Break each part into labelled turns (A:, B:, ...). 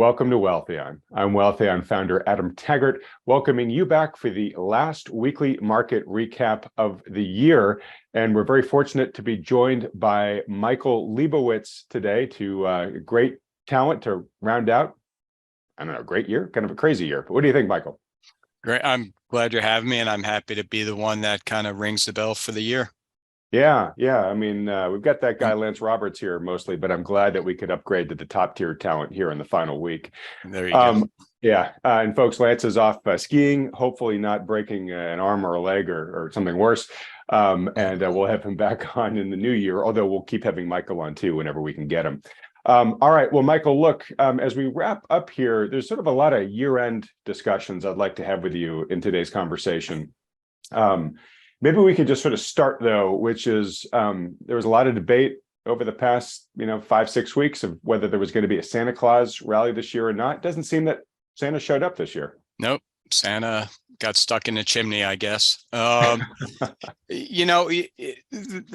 A: Welcome to Wealthion. I'm Wealthion founder Adam Taggart, welcoming you back for the last weekly market recap of the year. And we're very fortunate to be joined by Michael Lebowitz today to great talent to round out, I don't know, great year, kind of a crazy year. But what do you think, Michael?
B: Great. I'm glad you're having me, and I'm happy to be the one that kind of rings the bell for the year.
A: Yeah. I mean, we've got that guy Lance Roberts here mostly, but I'm glad that we could upgrade to the top tier talent here in the final week.
B: There you go.
A: Yeah, and folks, Lance is off skiing, hopefully not breaking an arm or a leg or something worse. And we'll have him back on in the new year, although we'll keep having Michael on too whenever we can get him. All right, well, Michael, look, as we wrap up here, there's sort of a lot of year-end discussions I'd like to have with you in today's conversation. Maybe we could just sort of start, though, which is there was a lot of debate over the past, 5-6 weeks of whether there was going to be a Santa Claus rally this year or not. It doesn't seem that Santa showed up this year.
B: Nope. Santa got stuck in the chimney, I guess. The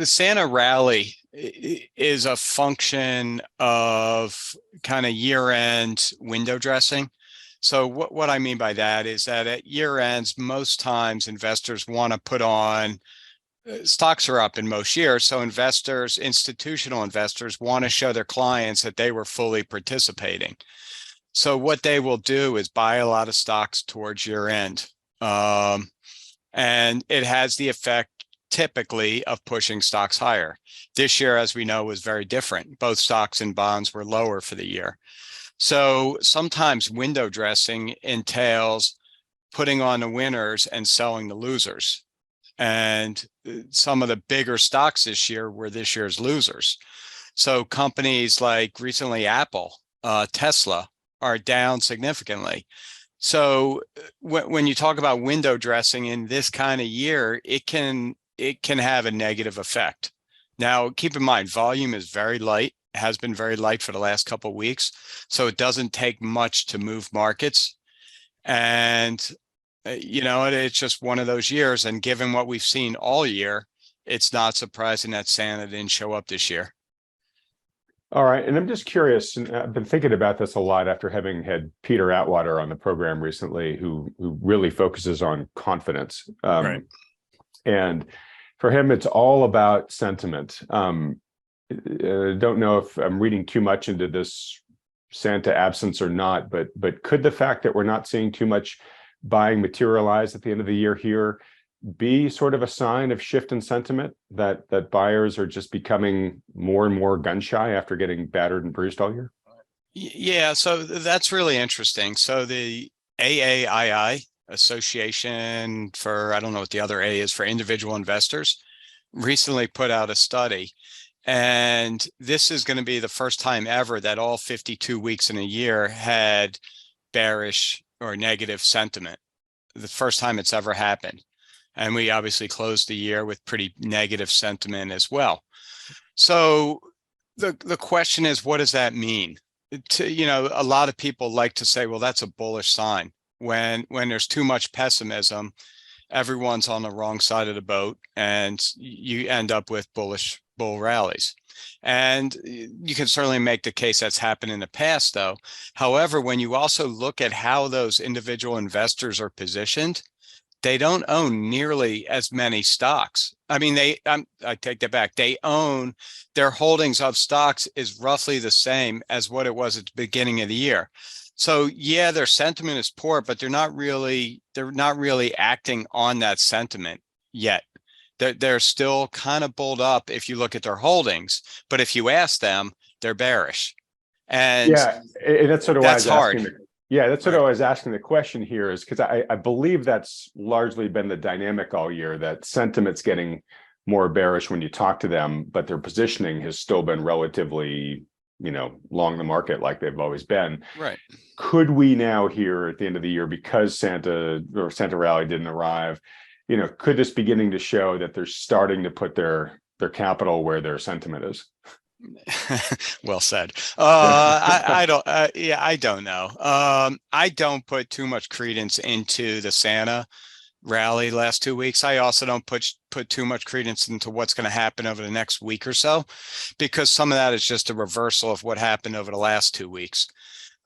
B: Santa rally is a function of kind of year-end window dressing. So what I mean by that is that at year ends, most times investors want to put on, stocks are up in most years. So investors, institutional investors, want to show their clients that they were fully participating. So what they will do is buy a lot of stocks towards year end. And it has the effect typically of pushing stocks higher. This year, as we know, was very different. Both stocks and bonds were lower for the year. So sometimes window dressing entails putting on the winners and selling the losers. And some of the bigger stocks this year were this year's losers. So companies like recently Apple, Tesla are down significantly. So when you talk about window dressing in this kind of year, it can have a negative effect. Now, keep in mind, volume is very light. Has been very light for the last couple of weeks, so it doesn't take much to move markets. And it's just one of those years, and given what we've seen all year, it's not surprising that Santa didn't show up this year.
A: All right, and I'm just curious, and I've been thinking about this a lot after having had Peter Atwater on the program recently, who really focuses on confidence.
B: Right.
A: And for him, it's all about sentiment. Don't know if I'm reading too much into this Santa absence or not, but could the fact that we're not seeing too much buying materialize at the end of the year here be sort of a sign of shift in sentiment, that buyers are just becoming more and more gun shy after getting battered and bruised all year?
B: Yeah, so that's really interesting. So the AAII, Association for, I don't know what the other A is, for individual investors, recently put out a study. And this is going to be the first time ever that all 52 weeks in a year had bearish or negative sentiment. The first time it's ever happened. And we obviously closed the year with pretty negative sentiment as well. So the question is, what does that mean? A lot of people like to say, well, that's a bullish sign. When there's too much pessimism, everyone's on the wrong side of the boat, and you end up with bull rallies. And you can certainly make the case that's happened in the past, though. However, when you also look at how those individual investors are positioned, they don't own nearly as many stocks. I mean, I take that back. Their holdings of stocks is roughly the same as what it was at the beginning of the year. So yeah, their sentiment is poor, but they're not really acting on that sentiment yet. They're still kind of bulled up if you look at their holdings, but if you ask them, they're bearish. And
A: yeah, and that's sort of why
B: that's hard.
A: That's sort of why I was asking the question here, is because I believe that's largely been the dynamic all year, that sentiment's getting more bearish when you talk to them, but their positioning has still been relatively, long the market like they've always been.
B: Right.
A: Could we now here at the end of the year, because Santa Rally didn't arrive, could this beginning to show that they're starting to put their capital where their sentiment is?
B: Well said. I don't know. I don't put too much credence into the Santa rally last 2 weeks. I also don't put too much credence into what's going to happen over the next week or so, because some of that is just a reversal of what happened over the last 2 weeks.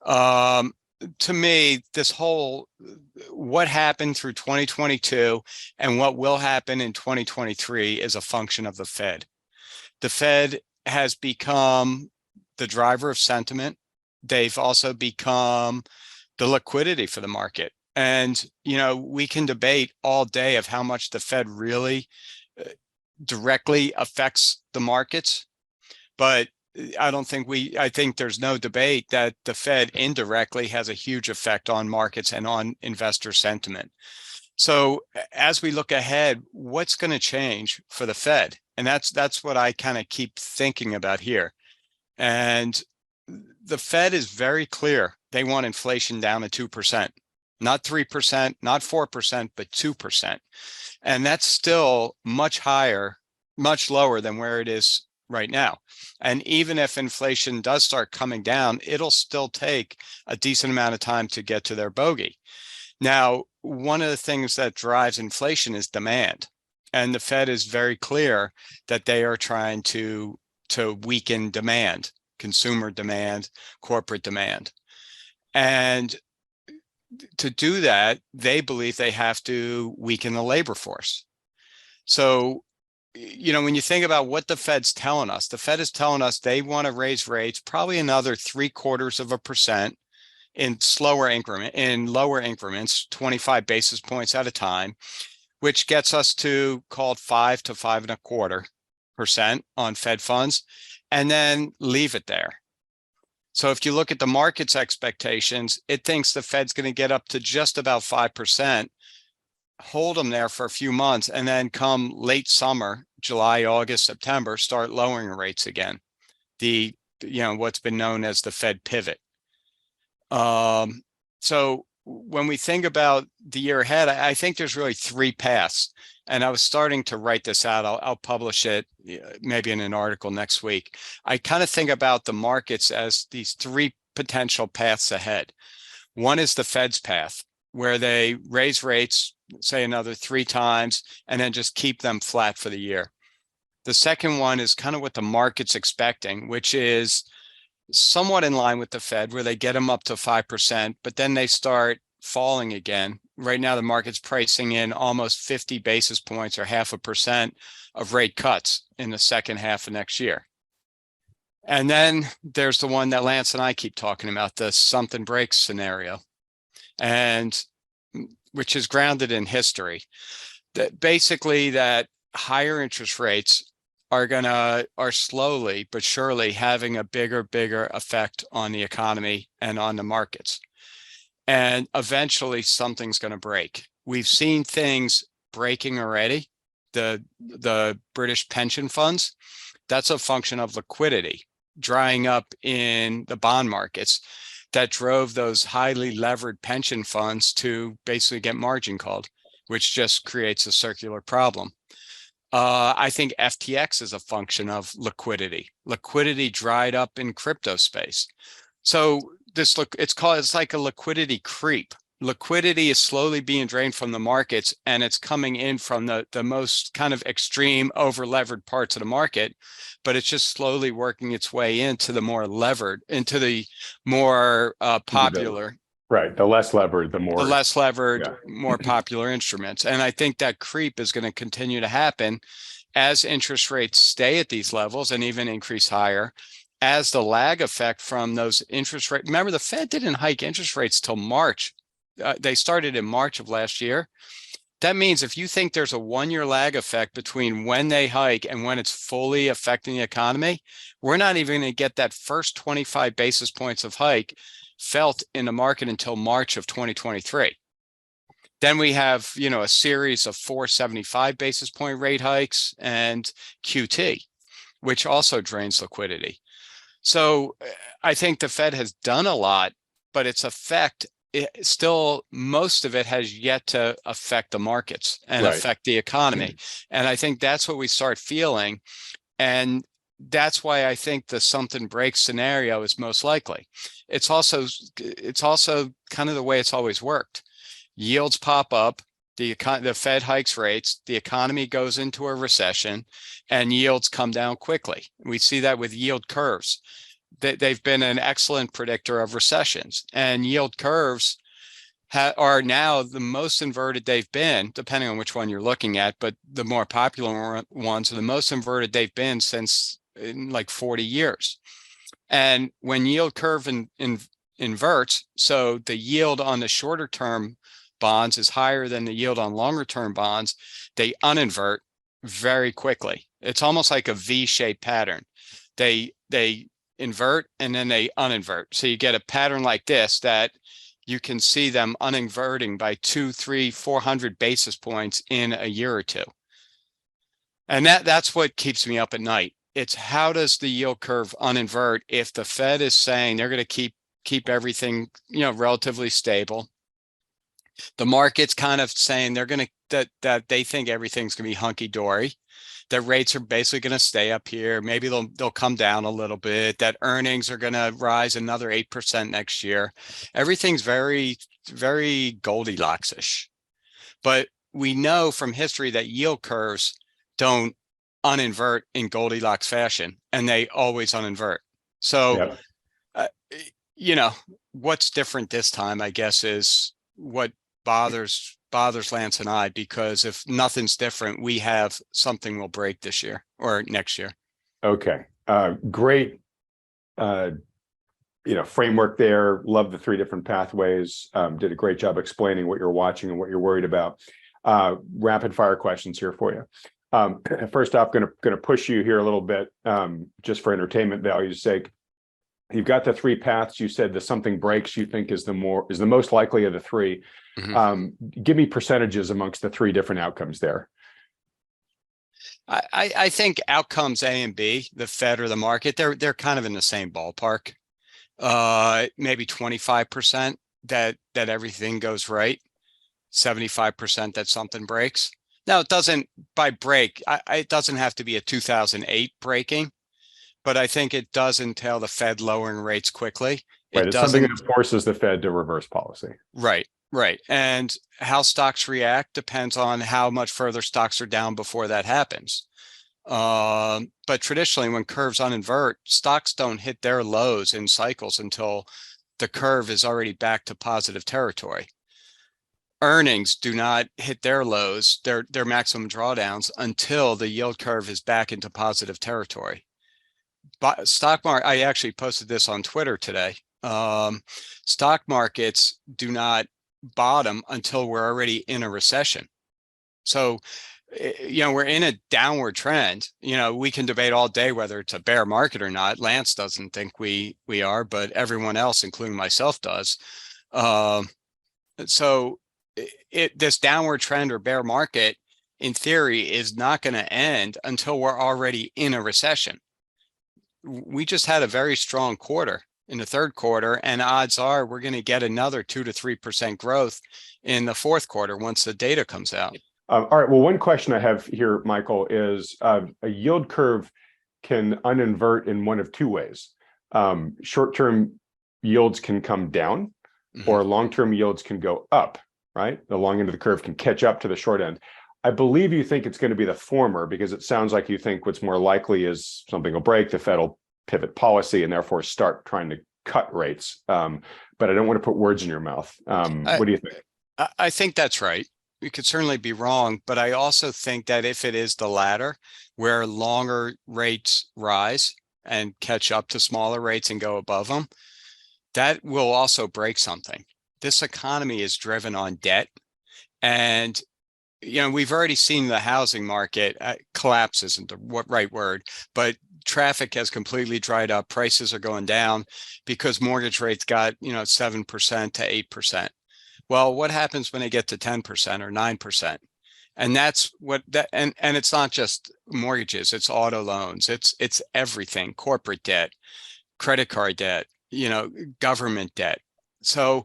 B: Um, to me, what happened through 2022 and what will happen in 2023 is a function of the Fed. The Fed has become the driver of sentiment. They've also become the liquidity for the market. And, we can debate all day of how much the Fed really directly affects the markets, but I think there's no debate that the Fed indirectly has a huge effect on markets and on investor sentiment. So as we look ahead, what's going to change for the Fed? And that's what I kind of keep thinking about here. And the Fed is very clear. They want inflation down to 2%, not 3%, not 4%, but 2%. And that's still much higher, much lower than where it is right now. And even if inflation does start coming down, it'll still take a decent amount of time to get to their bogey. Now, one of the things that drives inflation is demand. And the Fed is very clear that they are trying to weaken demand, consumer demand, corporate demand. And to do that, they believe they have to weaken the labor force. So, when you think about what the Fed's telling us, the Fed is telling us they want to raise rates probably another 0.75% in lower increments, 25 basis points at a time, which gets us to called 5 to 5.25% on Fed funds, and then leave it there. So if you look at the market's expectations, it thinks the Fed's going to get up to just about 5%, hold them there for a few months, and then come late summer, July, August, September, start lowering rates again. What's been known as the Fed pivot. So when we think about the year ahead, I think there's really three paths. And I was starting to write this out. I'll publish it maybe in an article next week. I kind of think about the markets as these three potential paths ahead. One is the Fed's path, where they raise rates, say another 3 times, and then just keep them flat for the year. The second one is kind of what the market's expecting, which is somewhat in line with the Fed, where they get them up to 5%, but then they start falling again. Right now, the market's pricing in almost 50 basis points or 0.5% of rate cuts in the second half of next year. And then there's the one that Lance and I keep talking about, the something breaks scenario, and which is grounded in history. That basically that higher interest rates are slowly but surely having a bigger effect on the economy and on the markets. And eventually something's going to break. We've seen things breaking already. The British pension funds, that's a function of liquidity drying up in the bond markets that drove those highly levered pension funds to basically get margin called, which just creates a circular problem. I think FTX is a function of liquidity. Liquidity dried up in crypto space. So it's like a liquidity creep. Liquidity is slowly being drained from the markets, and it's coming in from the most kind of extreme over-levered parts of the market, but it's just slowly working its way into the more levered, into the more popular.
A: Right. The less levered,
B: more popular instruments. And I think that creep is going to continue to happen as interest rates stay at these levels and even increase higher, as the lag effect from those interest rates. Remember, the Fed didn't hike interest rates till March. They started in March of last year. That means if you think there's a 1-year lag effect between when they hike and when it's fully affecting the economy, we're not even going to get that first 25 basis points of hike felt in the market until March of 2023. Then we have, a series of 475 basis point rate hikes and QT, which also drains liquidity. So I think the Fed has done a lot, but its effect, most of it has yet to affect the markets and affect the economy. And I think that's what we start feeling. And that's why I think the something breaks scenario is most likely. It's also kind of the way it's always worked. Yields pop up, the Fed hikes rates, the economy goes into a recession, and yields come down quickly. We see that with yield curves. they've been an excellent predictor of recessions, and yield curves are now the most inverted they've been, depending on which one you're looking at, but the more popular ones are the most inverted they've been since in like 40 years. And when yield curve inverts, so the yield on the shorter term bonds is higher than the yield on longer term bonds, they uninvert very quickly. It's almost like a V-shaped pattern. They invert and then they uninvert. So you get a pattern like this that you can see them uninverting by 200, 300, 400 basis points in a year or two. And that's what keeps me up at night. It's how does the yield curve uninvert if the Fed is saying they're going to keep everything, relatively stable. The market's kind of saying they're going to that they think everything's going to be hunky dory. That rates are basically going to stay up here. Maybe they'll come down a little bit. That earnings are going to rise another 8% next year. Everything's very, very Goldilocks-ish. But we know from history that yield curves don't uninvert in Goldilocks fashion, and they always uninvert. So, what's different this time, I guess, is what bothers Lance and I, because if nothing's different, we have something will break this year or next year.
A: Okay. Great. Framework there. Love the three different pathways. Did a great job explaining what you're watching and what you're worried about. Rapid fire questions here for you. First off, going to push you here a little bit, just for entertainment value's sake. You've got the three paths. You said the something breaks you think is the most likely of the three. Mm-hmm. Give me percentages amongst the three different outcomes there.
B: I think outcomes A and B, the Fed or the market, they're kind of in the same ballpark. Maybe 25% that everything goes right, 75% that something breaks. Now, it doesn't it doesn't have to be a 2008 breaking, but I think it does entail the Fed lowering rates quickly.
A: Right, it's something that forces the Fed to reverse policy.
B: Right. And how stocks react depends on how much further stocks are down before that happens. But traditionally, when curves uninvert, stocks don't hit their lows in cycles until the curve is already back to positive territory. Earnings do not hit their lows, their maximum drawdowns, until the yield curve is back into positive territory. But stock market, I actually posted this on Twitter today. Stock markets do not bottom until we're already in a recession. So, we're in a downward trend. We can debate all day whether it's a bear market or not. Lance doesn't think we are, but everyone else, including myself, does. So this downward trend or bear market, in theory, is not going to end until we're already in a recession. We just had a very strong quarter in the third quarter, and odds are we're going to get another 2 to 3% growth in the fourth quarter once the data comes out.
A: All right. Well, one question I have here, Michael, is a yield curve can uninvert in one of two ways. Short-term yields can come down, mm-hmm. or long-term yields can go up, right? The long end of the curve can catch up to the short end. I believe you think it's going to be the former, because it sounds like you think what's more likely is something will break, the Fed will pivot policy and therefore start trying to cut rates. But I don't want to put words in your mouth. What do you think?
B: I think that's right. We could certainly be wrong, but I also think that if it is the latter, where longer rates rise and catch up to smaller rates and go above them, that will also break something. This economy is driven on debt, and we've already seen the housing market collapse isn't the right word, but traffic has completely dried up. Prices are going down because mortgage rates got 7% to 8%. Well, what happens when they get to 10% or 9%? And that's and it's not just mortgages, it's auto loans, it's everything, corporate debt, credit card debt, government debt. So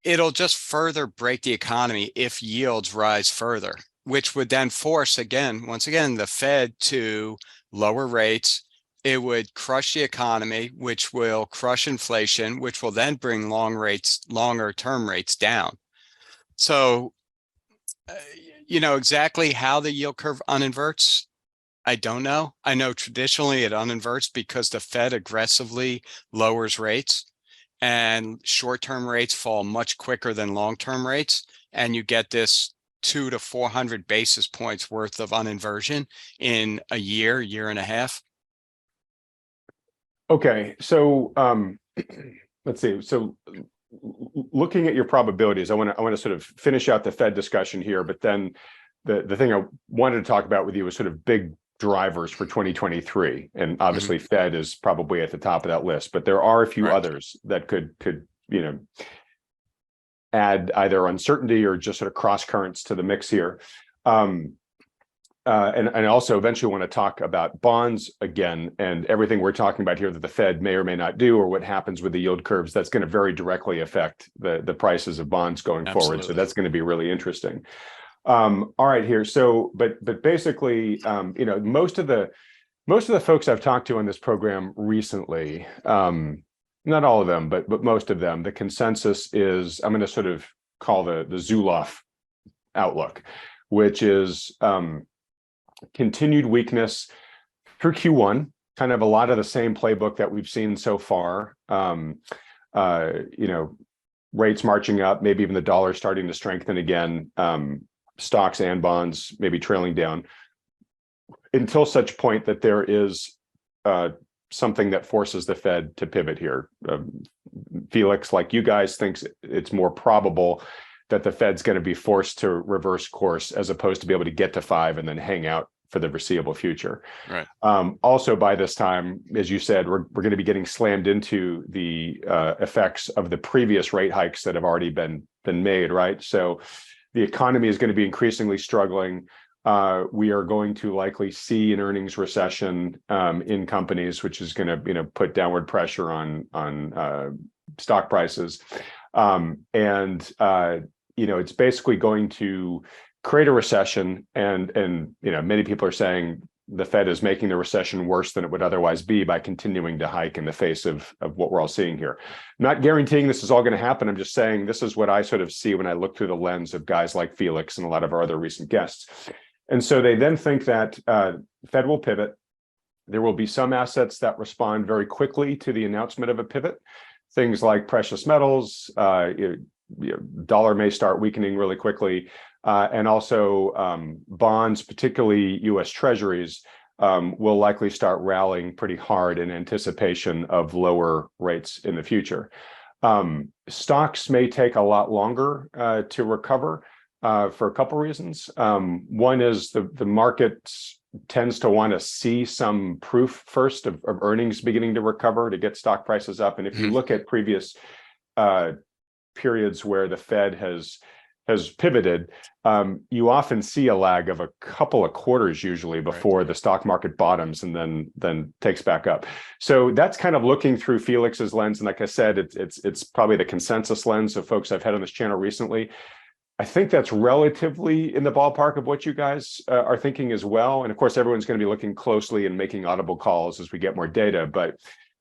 B: it'll just further break the economy if yields rise further, which would then force once again, the Fed to lower rates. It would crush the economy, which will crush inflation, which will then bring longer term rates down. So, exactly how the yield curve uninverts, I don't know. I know traditionally it uninverts because the Fed aggressively lowers rates and short-term rates fall much quicker than long-term rates. And you get this 200 to 400 basis points worth of uninversion in a year and a half.
A: Okay, so let's see. So looking at your probabilities, I want to sort of finish out the Fed discussion here, but then the thing I wanted to talk about with you was sort of big drivers for 2023, and obviously Fed is probably at the top of that list, but there are a few others that could add either uncertainty or just sort of cross currents to the mix here. And I also eventually want to talk about bonds again, and everything we're talking about here that the Fed may or may not do, or what happens with the yield curves, that's going to very directly affect the prices of bonds going forward. So that's going to be really interesting. All right, here. So, but basically, most of the folks I've talked to on this program recently, not all of them, but most of them, the consensus is, I'm going to sort of call the Zulauf outlook, which is continued weakness through Q1, kind of a lot of the same playbook that we've seen so far. Rates marching up, maybe even the dollar starting to strengthen again, stocks and bonds maybe trailing down until such point that there is something that forces the Fed to pivot here. Felix, like you guys, thinks it's more probable that the Fed's going to be forced to reverse course as opposed to be able to get to 5 and then hang out for the foreseeable future.
B: Right.
A: Also, by this time, as you said, we're going to be getting slammed into the effects of the previous rate hikes that have already been made, right? So the economy is going to be increasingly struggling. We are going to likely see an earnings recession in companies, which is going to put downward pressure on stock prices. It's basically going to create a recession, and many people are saying the Fed is making the recession worse than it would otherwise be by continuing to hike in the face of what we're all seeing here. I'm not guaranteeing this is all going to happen. I'm just saying this is what I sort of see when I look through the lens of guys like Felix and a lot of our other recent guests. And so they then think that Fed will pivot. There will be some assets that respond very quickly to the announcement of a pivot. Things like precious metals, dollar may start weakening really quickly. And also bonds, particularly U.S. Treasuries, will likely start rallying pretty hard in anticipation of lower rates in the future. Stocks may take a lot longer to recover for a couple reasons. One is the market tends to want to see some proof first of earnings beginning to recover to get stock prices up. And if you look at previous periods where the Fed has pivoted, you often see a lag of a couple of quarters usually before the stock market bottoms and then takes back up. So that's kind of looking through Felix's lens. And like I said, it's probably the consensus lens of folks I've had on this channel recently. I think that's relatively in the ballpark of what you guys are thinking as well. And of course, everyone's going to be looking closely and making audible calls as we get more data, but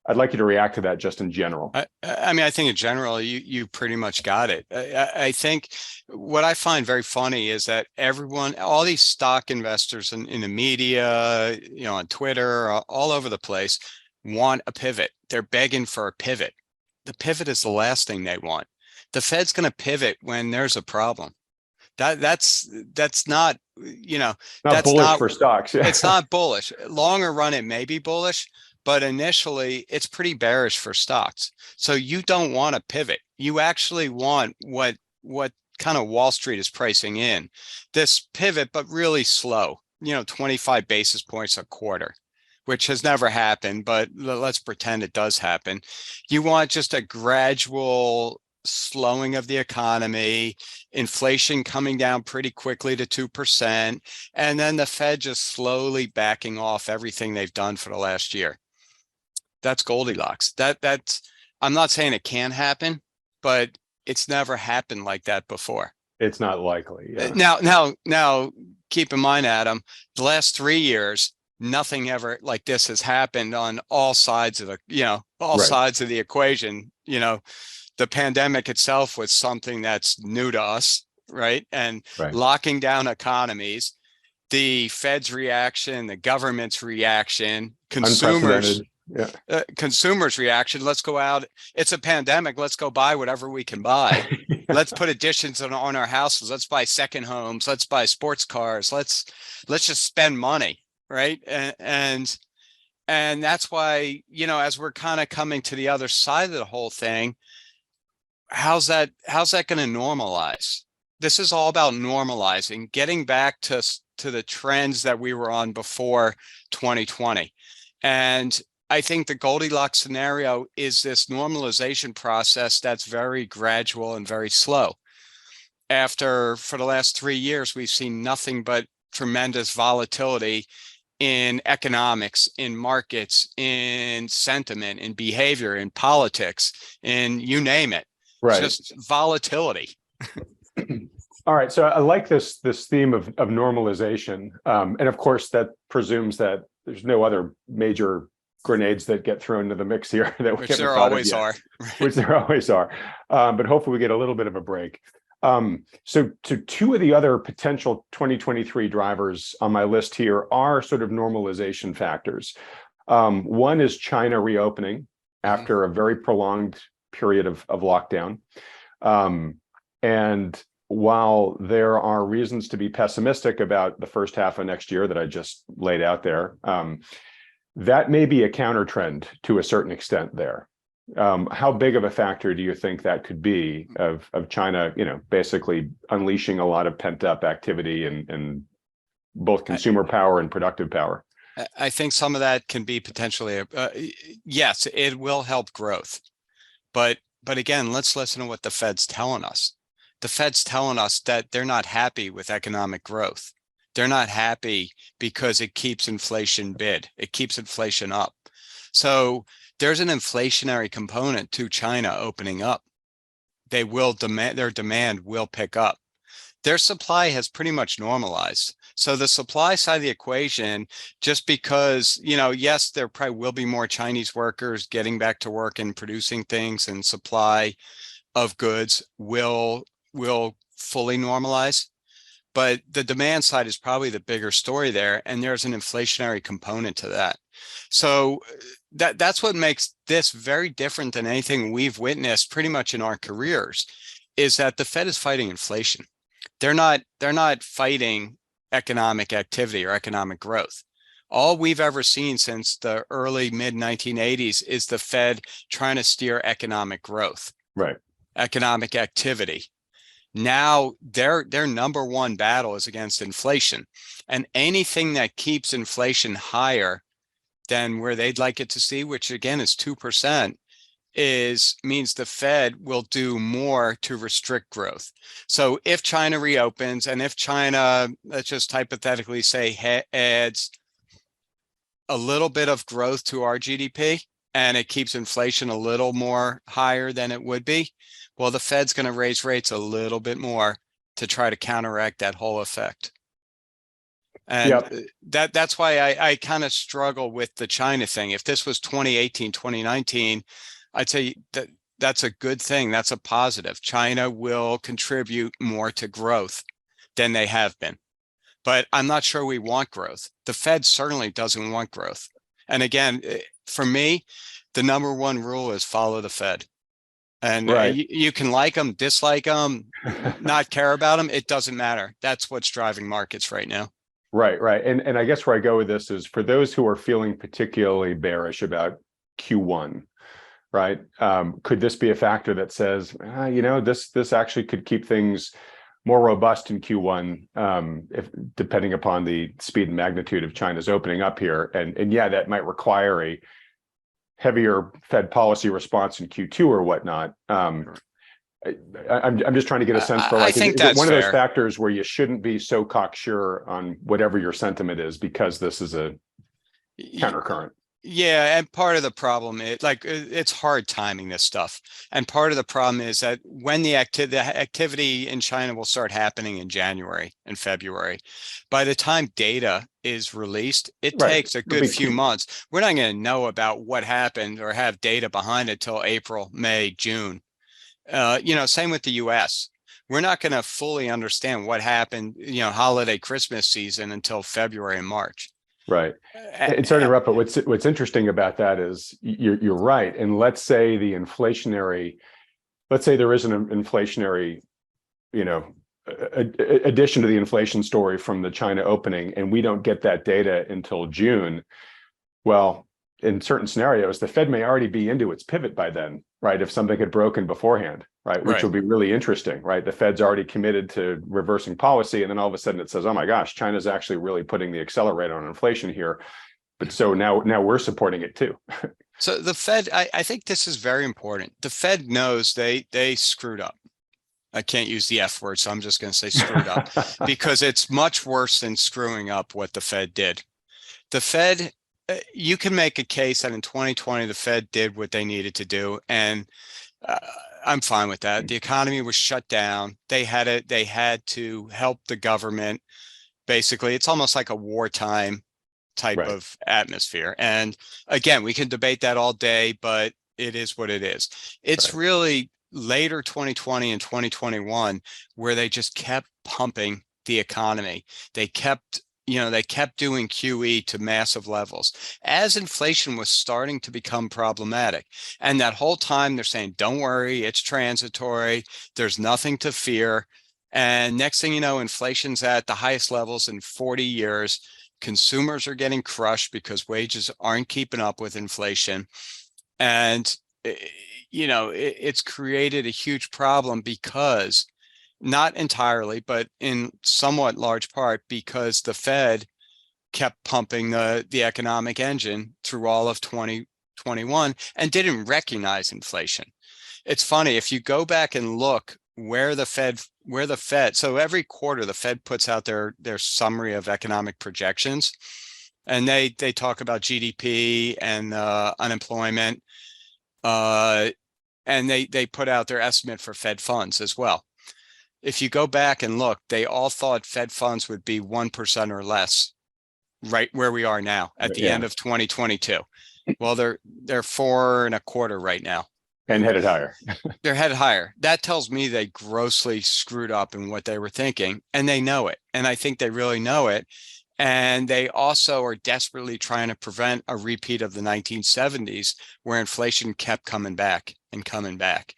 A: I'd like you to react to that just in general.
B: I think in general, you pretty much got it. I think what I find very funny is that all these stock investors in the media, on Twitter, all over the place, want a pivot. They're begging for a pivot. The pivot is the last thing they want. The Fed's going to pivot when there's a problem. That's not,
A: that's bullish not, for stocks. Yeah.
B: It's not bullish. Longer run, it may be bullish, but initially it's pretty bearish for stocks. So you don't want to pivot. You actually want what kind of Wall Street is pricing in, this pivot, but really slow, 25 basis points a quarter, which has never happened, but let's pretend it does happen. You want just a gradual slowing of the economy, inflation coming down pretty quickly to 2%, and then the Fed just slowly backing off everything they've done for the last year. That's Goldilocks. That's I'm not saying it can't happen, but it's never happened like that before.
A: It's not likely. Yeah.
B: Now, keep in mind, Adam, the last 3 years, nothing ever like this has happened on all sides of the, sides of the equation. The pandemic itself was something that's new to us, right? And locking down economies. the Fed's reaction, the government's reaction,
A: Unprecedented. Yeah.
B: consumers' reaction. Let's go out. It's a pandemic. Let's go buy whatever we can buy. Let's put additions on our houses. Let's buy second homes. Let's buy sports cars. Let's just spend money, right? And that's why, as we're kind of coming to the other side of the whole thing, how's that going to normalize? This is all about normalizing, getting back to the trends that we were on before 2020. And I think the Goldilocks scenario is this normalization process that's very gradual and very slow. For the last 3 years, we've seen nothing but tremendous volatility in economics, in markets, in sentiment, in behavior, in politics, in you name it.
A: Right.
B: Just volatility.
A: All right. So I like this theme of normalization. And of course, that presumes that there's no other major grenades that get thrown into the mix here that we
B: Which
A: haven't
B: there
A: thought
B: always
A: of yet,
B: are.
A: which there always are. But hopefully we get a little bit of a break. So to two of the other potential 2023 drivers on my list here are sort of normalization factors. One is China reopening after a very prolonged period of lockdown. And while there are reasons to be pessimistic about the first half of next year that I just laid out there, that may be a counter trend to a certain extent there. How big of a factor do you think that could be of China, basically unleashing a lot of pent up activity and both consumer power and productive power?
B: I think some of that can be potentially, yes, it will help growth. But again, let's listen to what the Fed's telling us. The Fed's telling us that they're not happy with economic growth. They're not happy because it keeps inflation bid. It keeps inflation up. So there's an inflationary component to China opening up. Their demand will pick up. Their supply has pretty much normalized. So the supply side of the equation, just because, yes, there probably will be more Chinese workers getting back to work and producing things, and supply of goods will fully normalize. But the demand side is probably the bigger story there, and there's an inflationary component to that. So that's what makes this very different than anything we've witnessed pretty much in our careers, is that the Fed is fighting inflation. They're not fighting economic activity or economic growth. All we've ever seen since the early mid 1980s is the Fed trying to steer economic growth,
A: right?
B: Economic activity. Now their number one battle is against inflation, and anything that keeps inflation higher than where they'd like it to see, which again is 2%, means the Fed will do more to restrict growth. So if China reopens, and if China, let's just hypothetically say, adds a little bit of growth to our GDP, and it keeps inflation a little more higher than it would be, well, the Fed's going to raise rates a little bit more to try to counteract that whole effect. And that's why I kind of struggle with the China thing. If this was 2018, 2019, I'd say that's a good thing. That's a positive. China will contribute more to growth than they have been. But I'm not sure we want growth. The Fed certainly doesn't want growth. And again, for me, the number one rule is follow the Fed. And you can like them, dislike them, not care about them. It doesn't matter. That's what's driving markets right now.
A: Right. And I guess where I go with this is for those who are feeling particularly bearish about Q1, right? Could this be a factor that says, this actually could keep things more robust in Q1, if depending upon the speed and magnitude of China's opening up here, and that might require a heavier Fed policy response in Q2 or whatnot. I'm just trying to get a sense for, like, is it one of those factors where you shouldn't be so cocksure on whatever your sentiment is because this is a countercurrent?
B: Yeah, and part of the problem is, it's hard timing this stuff. And part of the problem is that when the activity in China will start happening in January and February, by the time data is released, it takes a good few months. We're not going to know about what happened or have data behind it till April, May, June. Same with the US. we're not going to fully understand what happened, holiday Christmas season until February and March.
A: Right. And sorry to interrupt, but what's interesting about that is you're right. And let's say there is an inflationary, addition to the inflation story from the China opening, and we don't get that data until June. Well, in certain scenarios, the Fed may already be into its pivot by then, right? If something had broken beforehand, right? Which would be really interesting, right? The Fed's already committed to reversing policy, and then all of a sudden it says, oh my gosh, China's actually really putting the accelerator on inflation here. But so now we're supporting it too.
B: So the Fed, I think this is very important. The Fed knows they screwed up. I can't use the F word, so I'm just going to say screwed up because it's much worse than screwing up what the Fed did. The Fed, you can make a case that in 2020, the Fed did what they needed to do. And I'm fine with that. The economy was shut down. They had to help the government. Basically, it's almost like a wartime type of atmosphere. And again, we can debate that all day, but it is what it is. It's really later 2020 and 2021 where they just kept pumping the economy. They kept doing QE to massive levels as inflation was starting to become problematic. And that whole time they're saying, don't worry, it's transitory. There's nothing to fear. And next thing you know, inflation's at the highest levels in 40 years. Consumers are getting crushed because wages aren't keeping up with inflation. And, it's created a huge problem because, not entirely, but in somewhat large part, because the Fed kept pumping the economic engine through all of 2021 and didn't recognize inflation. It's funny, if you go back and look where the Fed, so every quarter the Fed puts out their summary of economic projections, and they talk about GDP and unemployment, and they put out their estimate for Fed funds as well. If you go back and look, they all thought Fed funds would be 1% or less, right where we are now at the end of 2022. Well, they're 4.25% right now.
A: And headed higher.
B: They're headed higher. That tells me they grossly screwed up in what they were thinking, and they know it. And I think they really know it. And they also are desperately trying to prevent a repeat of the 1970s where inflation kept coming back and coming back.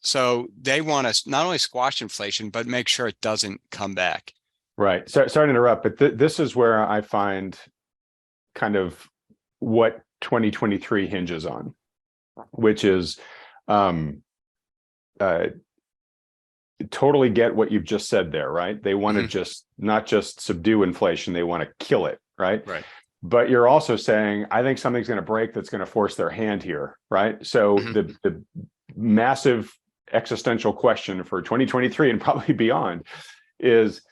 B: So they want to not only squash inflation, but make sure it doesn't come back.
A: Right. So, sorry to interrupt, but this is where I find kind of what 2023 hinges on, which is totally get what you've just said there, right? They want to just not just subdue inflation, they want to kill it, right?
B: Right.
A: But you're also saying, I think something's going to break that's going to force their hand here, right? So the massive existential question for 2023 and probably beyond is,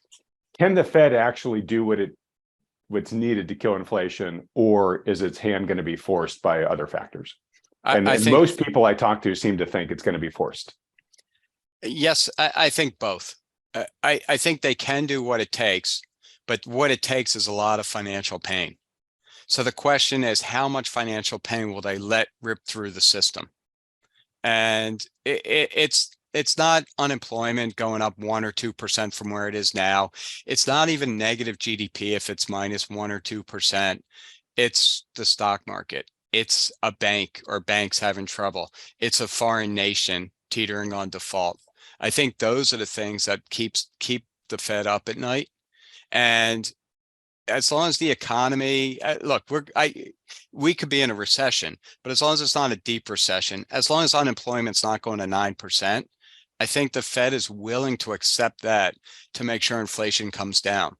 A: can the Fed actually do what's needed to kill inflation, or is its hand going to be forced by other factors? And most people I talk to seem to think it's going to be forced.
B: Yes, I think both. I think they can do what it takes, but what it takes is a lot of financial pain. So the question is, how much financial pain will they let rip through the system? And it's not unemployment going up 1 or 2% from where it is now. It's not even negative GDP if it's minus 1 or 2%. It's the stock market. It's a bank or banks having trouble. It's a foreign nation teetering on default. I think those are the things that keep the Fed up at night. And as long as the economy, look, we could be in a recession, but as long as it's not a deep recession, as long as unemployment's not going to 9%, I think the Fed is willing to accept that to make sure inflation comes down.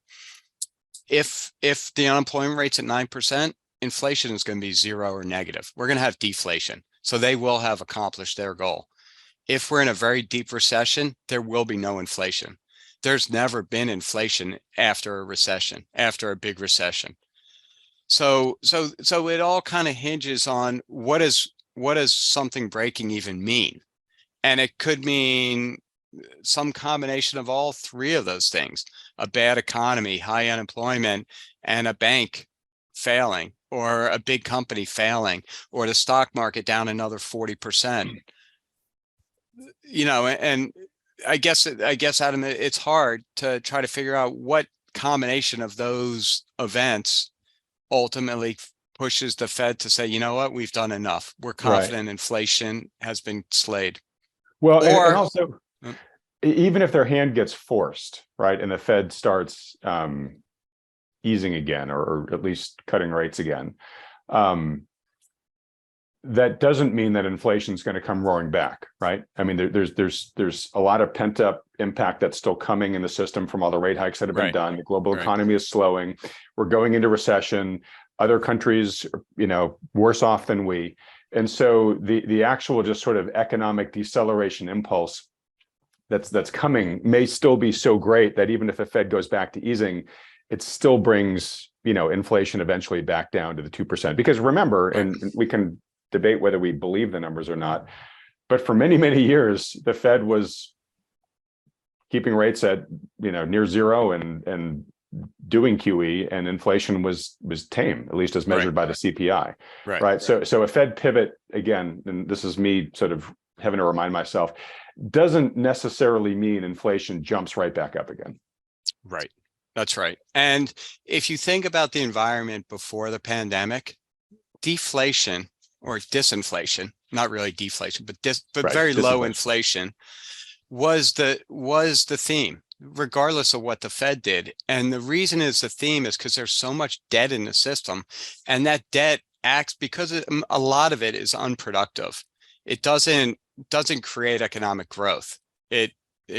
B: If the unemployment rate's at 9%, inflation is going to be 0 or negative. We're going to have deflation. So they will have accomplished their goal. If we're in a very deep recession, there will be no inflation. There's never been inflation after a recession, after a big recession. So it all kind of hinges on what does something breaking even mean? And it could mean some combination of all three of those things: a bad economy, high unemployment, and a bank failing, or a big company failing, or the stock market down another 40%. And I guess, Adam, it's hard to try to figure out what combination of those events ultimately pushes the Fed to say, you know what, we've done enough. We're
A: Right.
B: confident inflation has been slayed.
A: Well, and
B: Or,
A: also,
B: uh,
A: even if their hand gets forced, right, and the Fed starts easing again, or at least cutting rates again, um, that doesn't mean that inflation is going to come roaring back, right? I mean, there's a lot of pent up impact that's still coming in the system from all the rate hikes that have been
B: right,
A: done. The global
B: right,
A: economy is slowing. We're going into recession. Other countries, worse off than we. And so the actual just sort of economic deceleration impulse that's coming may still be so great that even if the Fed goes back to easing, it still brings inflation eventually back down to the 2%. Because remember,
B: right.
A: and we can debate whether we believe the numbers or not, but for many, many years, the Fed was keeping rates at near zero and doing QE, and inflation was tame, at least as
B: Right,
A: measured by the CPI.
B: right.
A: Right. So a Fed pivot, again, and this is me sort of having to remind myself, doesn't necessarily mean inflation jumps right back up again.
B: Right. That's right. And if you think about the environment before the pandemic, deflation or disinflation, not really deflation, but
A: Right.
B: very low
A: Disinflation.
B: inflation was the theme, regardless of what the Fed did. And the reason is the theme is because there's so much debt in the system, and that debt acts because a lot of it is unproductive. It doesn't create economic growth. It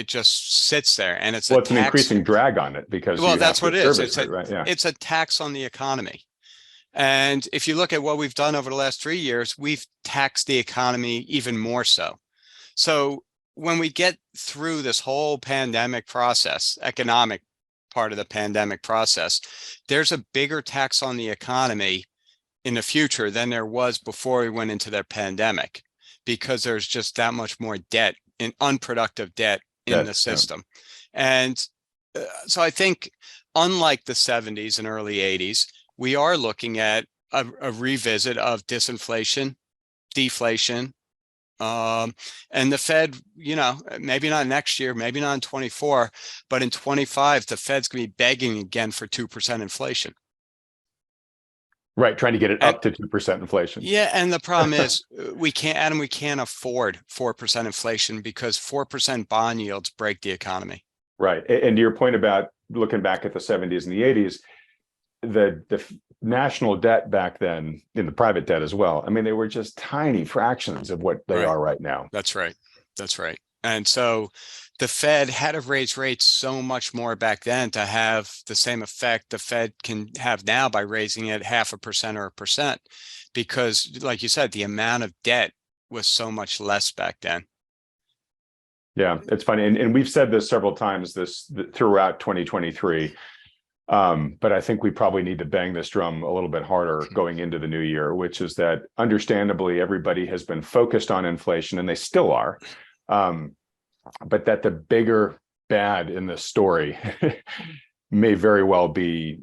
B: just sits there, and it's a
A: Well, it's an
B: tax.
A: increasing drag on it because
B: Well,
A: you have
B: that's
A: to
B: what it is.
A: service it, right? Yeah.
B: It's a tax on the economy. And if you look at what we've done over the last 3 years, we've taxed the economy even more so. So when we get through this whole pandemic process, economic part of the pandemic process, there's a bigger tax on the economy in the future than there was before we went into the pandemic, because there's just that much more debt, in unproductive debt in the
A: Yeah.
B: system. And so I think, unlike the 70s and early 80s, we are looking at a revisit of disinflation, deflation, and the Fed, maybe not next year, maybe not in 24, but in 25, the Fed's going to be begging again for 2% inflation.
A: Right. Trying to get it
B: And
A: up to 2% inflation.
B: yeah, and the problem is we can't afford 4% inflation, because 4% bond yields break the economy.
A: Right. And to your point about looking back at the 70s and the 80s, the national debt back then, in the private debt as well, I mean, they were just tiny fractions of what they
B: Right.
A: are right now.
B: That's right. That's right. And so the Fed had to raise rates so much more back then to have the same effect the Fed can have now by raising it 0.5% or 1%, because, like you said, the amount of debt was so much less back then.
A: Yeah, it's funny. And we've said this several times throughout 2023. But I think we probably need to bang this drum a little bit harder going into the new year, which is that understandably everybody has been focused on inflation, and they still are. But that the bigger bad in this story may very well be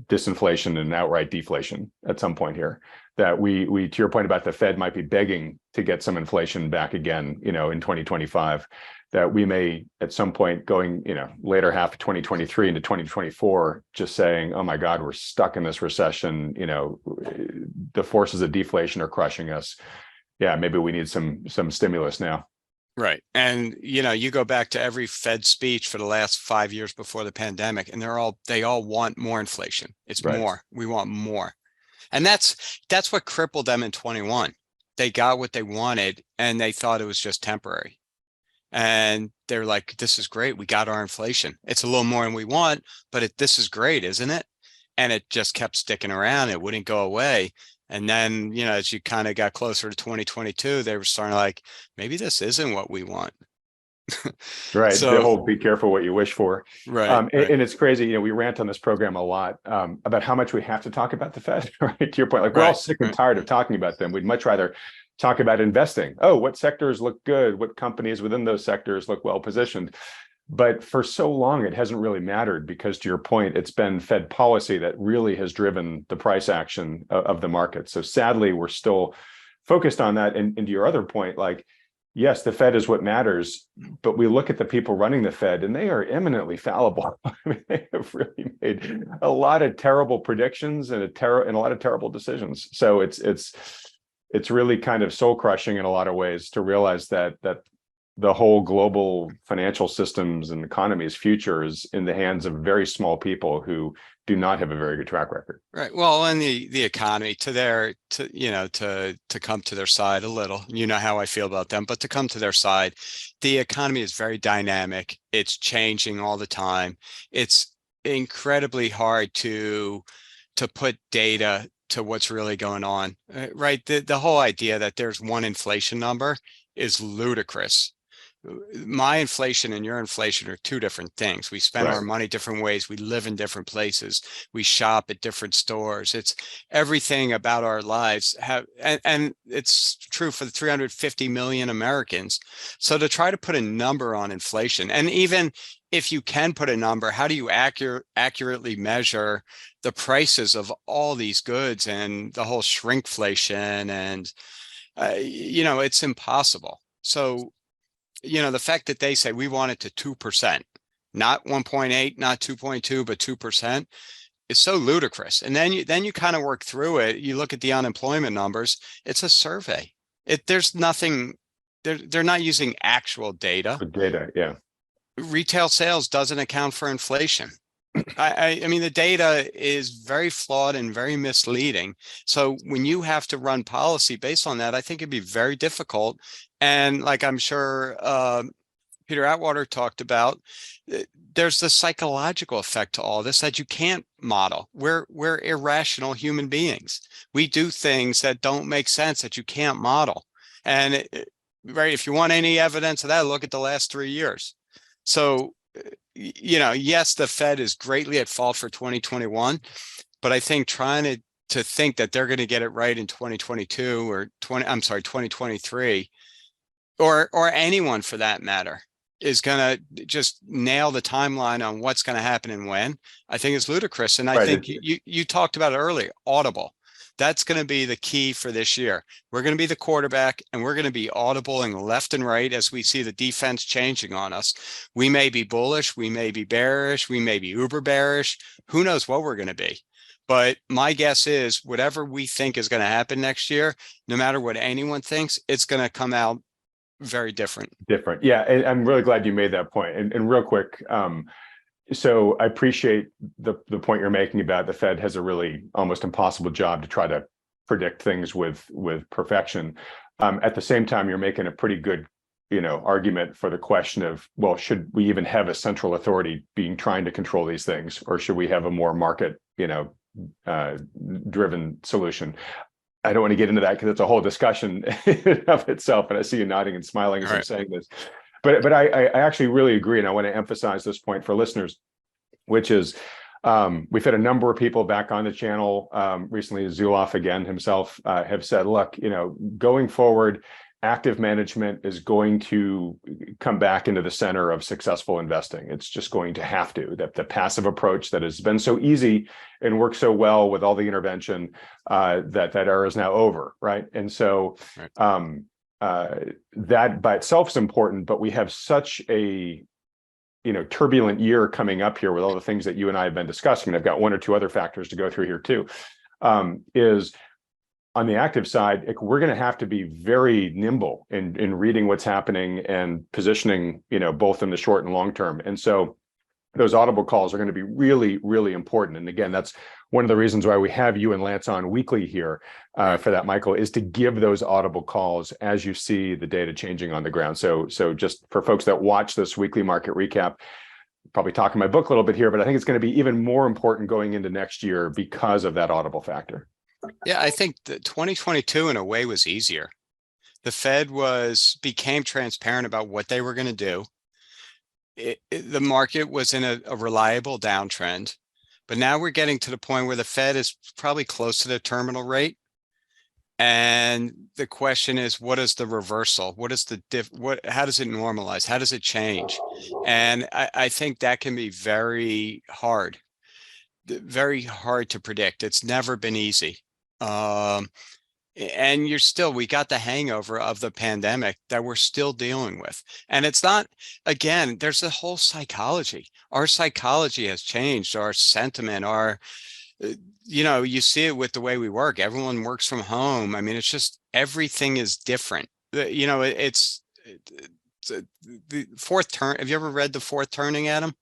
A: disinflation and outright deflation at some point here. That we to your point about the Fed might be begging to get some inflation back again, in 2025, that we may at some point going, later half of 2023 into 2024, just saying, oh my God, we're stuck in this recession. The forces of deflation are crushing us. Yeah, maybe we need some stimulus now.
B: Right. And, you go back to every Fed speech for the last 5 years before the pandemic, and they all want more inflation. It's
A: Right.
B: more. We want more. And that's what crippled them in 21. They got what they wanted, and they thought it was just temporary. And they're like, this is great. We got our inflation. It's a little more than we want, but this is great, isn't it? And it just kept sticking around. It wouldn't go away. And then, as you kind of got closer to 2022, they were starting like, maybe this isn't what we want.
A: Right. The
B: So,
A: whole be careful what you wish for.
B: right.
A: And it's crazy. We rant on this program a lot about how much we have to talk about the Fed, right? To your point, like we're all sick and tired of talking about them. We'd much rather talk about investing. Oh, what sectors look good? What companies within those sectors look well positioned? But for so long, it hasn't really mattered because, to your point, it's been Fed policy that really has driven the price action of the market. So sadly, we're still focused on that. And to your other point, like, yes, the Fed is what matters, but we look at the people running the Fed and they are eminently fallible. I mean, they have really made a lot of terrible predictions and a lot of terrible decisions. So it's really kind of soul crushing in a lot of ways to realize that the whole global financial systems and economy's future is in the hands of very small people who do not have a very good track record.
B: Right. Well, and the economy to come to their side a little, you know how I feel about them, but to come to their side, the economy is very dynamic. It's changing all the time. It's incredibly hard to put data to what's really going on. Right. The whole idea that there's one inflation number is ludicrous. My inflation and your inflation are two different things. We spend our money different ways. We live in different places. We shop at different stores. It's everything about our lives and it's true for the 350 million Americans. So to try to put a number on inflation, and even if you can put a number, how do you accurately measure the prices of all these goods and the whole shrinkflation? And, it's impossible. So, the fact that they say we want it to 2%, not 1.8, not 2.2, but 2% is so ludicrous. And then you kind of work through it. You look at the unemployment numbers. It's a survey. There's nothing. They're not using actual data.
A: The data, yeah.
B: Retail sales doesn't account for inflation. I mean, the data is very flawed and very misleading. So when you have to run policy based on that, I think it'd be very difficult. And like I'm sure Peter Atwater talked about, there's the psychological effect to all this that you can't model. We're irrational human beings. We do things that don't make sense that you can't model. And right, if you want any evidence of that, look at the last 3 years. So yes, the Fed is greatly at fault for 2021, but I think trying to think that they're going to get it right in 2022 or 2023, or anyone for that matter, is going to just nail the timeline on what's going to happen and when, I think is ludicrous. And I think you talked about it earlier, Audible. That's going to be the key for this year. We're going to be the quarterback, and we're going to be audibling left and right as we see the defense changing on us. We may be bullish, we may be bearish, we may be uber bearish. Who knows what we're going to be? But my guess is whatever we think is going to happen next year, no matter what anyone thinks, it's going to come out very different.
A: Yeah. And I'm really glad you made that point. And real quick, so I appreciate the point you're making about the Fed has a really almost impossible job to try to predict things with perfection. At the same time, you're making a pretty good, argument for the question of, well, should we even have a central authority trying to control these things, or should we have a more market, driven solution? I don't want to get into that because it's a whole discussion of itself. And I see you nodding and smiling as I'm saying this. But I actually really agree, and I want to emphasize this point for listeners, which is we've had a number of people back on the channel recently. Zuloff again himself have said, look, going forward, active management is going to come back into the center of successful investing. It's just going to have to. That the passive approach that has been so easy and worked so well with all the intervention, that era is now over, right? And so. That by itself is important, but we have such a turbulent year coming up here with all the things that you and I have been discussing. And I've got one or two other factors to go through here too. Is on the active side, we're going to have to be very nimble in reading what's happening and positioning, both in the short and long term. And so those audible calls are going to be really, really important. And again, that's one of the reasons why we have you and Lance on weekly here for that, Michael, is to give those audible calls as you see the data changing on the ground. So just for folks that watch this weekly market recap, probably talking my book a little bit here, but I think it's going to be even more important going into next year because of that audible factor.
B: Yeah, I think that 2022 in a way was easier. The Fed became transparent about what they were going to do. The market was in a reliable downtrend, but now we're getting to the point where the Fed is probably close to the terminal rate. And the question is, what is the reversal? What is how does it normalize? How does it change? And I think that can be very hard to predict. It's never been easy. and we got the hangover of the pandemic that we're still dealing with. And it's not, again, there's a whole psychology. Our psychology has changed, our sentiment, you see it with the way we work. Everyone works from home. I mean, it's just everything is different. The fourth turn. Have you ever read The Fourth Turning, Adam?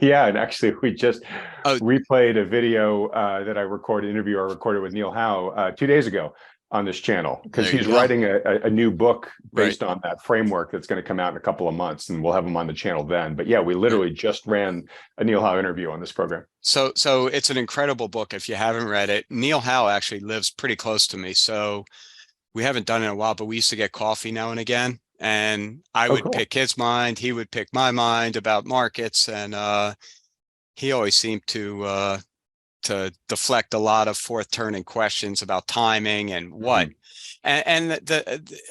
A: Yeah, and actually, we just
B: Oh,
A: replayed a video that I recorded, interview I recorded with Neil Howe 2 days ago on this channel, because
B: there you
A: he's
B: go.
A: writing a new book
B: Right.
A: based on that framework that's going to come out in a couple of months, and we'll have him on the channel then. But yeah, we literally just ran a Neil Howe interview on this program.
B: So it's an incredible book if you haven't read it. Neil Howe actually lives pretty close to me, so we haven't done it in a while, but we used to get coffee now and again, and I
A: Oh,
B: would
A: cool.
B: pick his mind, he would pick my mind about markets, and he always seemed to deflect a lot of fourth turning questions about timing and what. And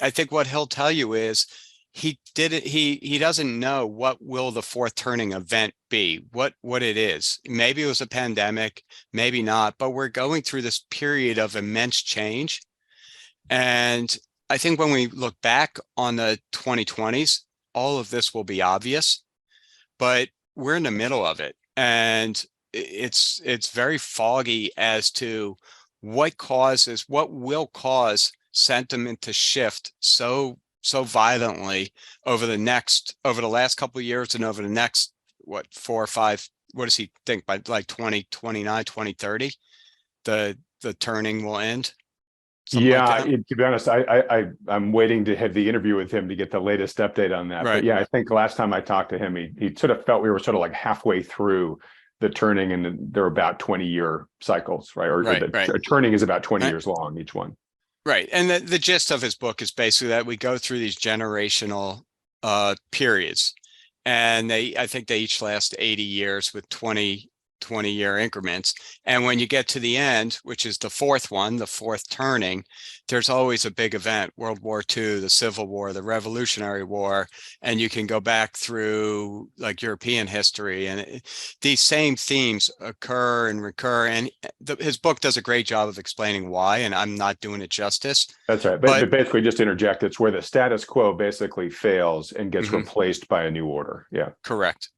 B: I think what he'll tell you is he did it. He doesn't know what will the fourth turning event be, what it is. Maybe it was a pandemic, maybe not, but we're going through this period of immense change. And I think when we look back on the 2020s, all of this will be obvious, but we're in the middle of it. And it's very foggy as to what will cause sentiment to shift so violently over the last couple of years and over the next 4 or 5, what does he think, by like 2029, 2030 the turning will end, something like
A: Yeah,
B: that?
A: to be honest, I'm waiting to have the interview with him to get the latest update on that. But
B: Right.
A: yeah, I think last time I talked to him, he sort of felt we were sort of like halfway through the turning, and they're about 20-year cycles, right? Or
B: Right.
A: the turning is about 20
B: Right.
A: years long, each one.
B: Right. And the gist of his book is basically that we go through these generational periods, and I think they each last 80 years with 20-year increments. And when you get to the end, which is the fourth one, the fourth turning, there's always a big event: World War II, the Civil War, the Revolutionary War, and you can go back through like European history, and these same themes occur and recur. And his book does a great job of explaining why, and I'm not doing it justice.
A: That's right.
B: But
A: But basically, just to interject, it's where the status quo basically fails and gets
B: mhm,
A: replaced by a new order. Yeah.
B: correct.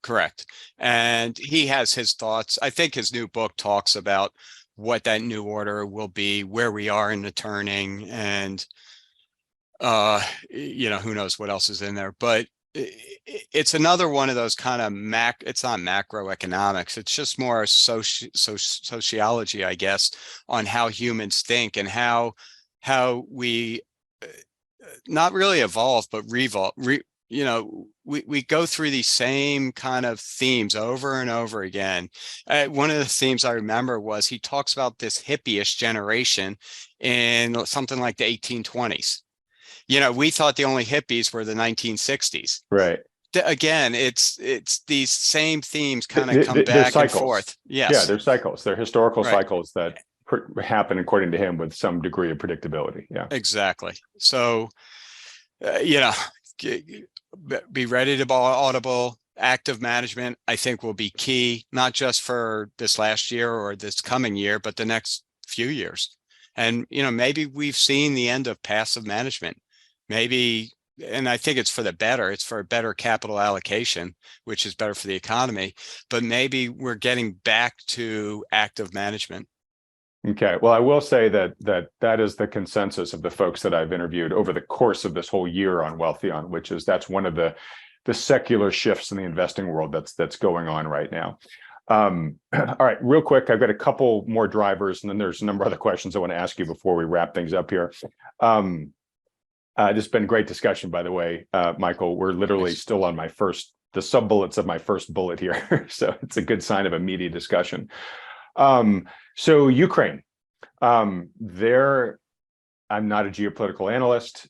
B: And he has his thoughts. I think his new book talks about what that new order will be, where we are in the turning, and who knows what else is in there. But it's another one of those kind of it's not macroeconomics, it's just more sociology, I guess, on how humans think and how we not really evolve but we go through these same kind of themes over and over again. One of the themes I remember was he talks about this hippie-ish generation in something like the 1820s. We thought the only hippies were the 1960s.
A: Right.
B: Again, it's these same themes kind of come
A: They're
B: back and
A: cycles.
B: forth.
A: Yeah,
B: Yes.
A: they're cycles. They're historical
B: Right.
A: cycles that happen, according to him, with some degree of predictability. Yeah.
B: Exactly. So, be ready to buy audible. Active management, I think, will be key, not just for this last year or this coming year, but the next few years. And, maybe we've seen the end of passive management. Maybe, and I think it's for the better, it's for a better capital allocation, which is better for the economy, but maybe we're getting back to active management.
A: Okay. Well, I will say that is the consensus of the folks that I've interviewed over the course of this whole year on Wealthion, which is that's one of the secular shifts in the investing world that's going on right now. All right, real quick, I've got a couple more drivers, and then there's a number of other questions I want to ask you before we wrap things up here. This has been great discussion, by the way, Michael. We're literally still on the sub bullets of my first bullet here, so it's a good sign of a meaty discussion. So Ukraine, I'm not a geopolitical analyst.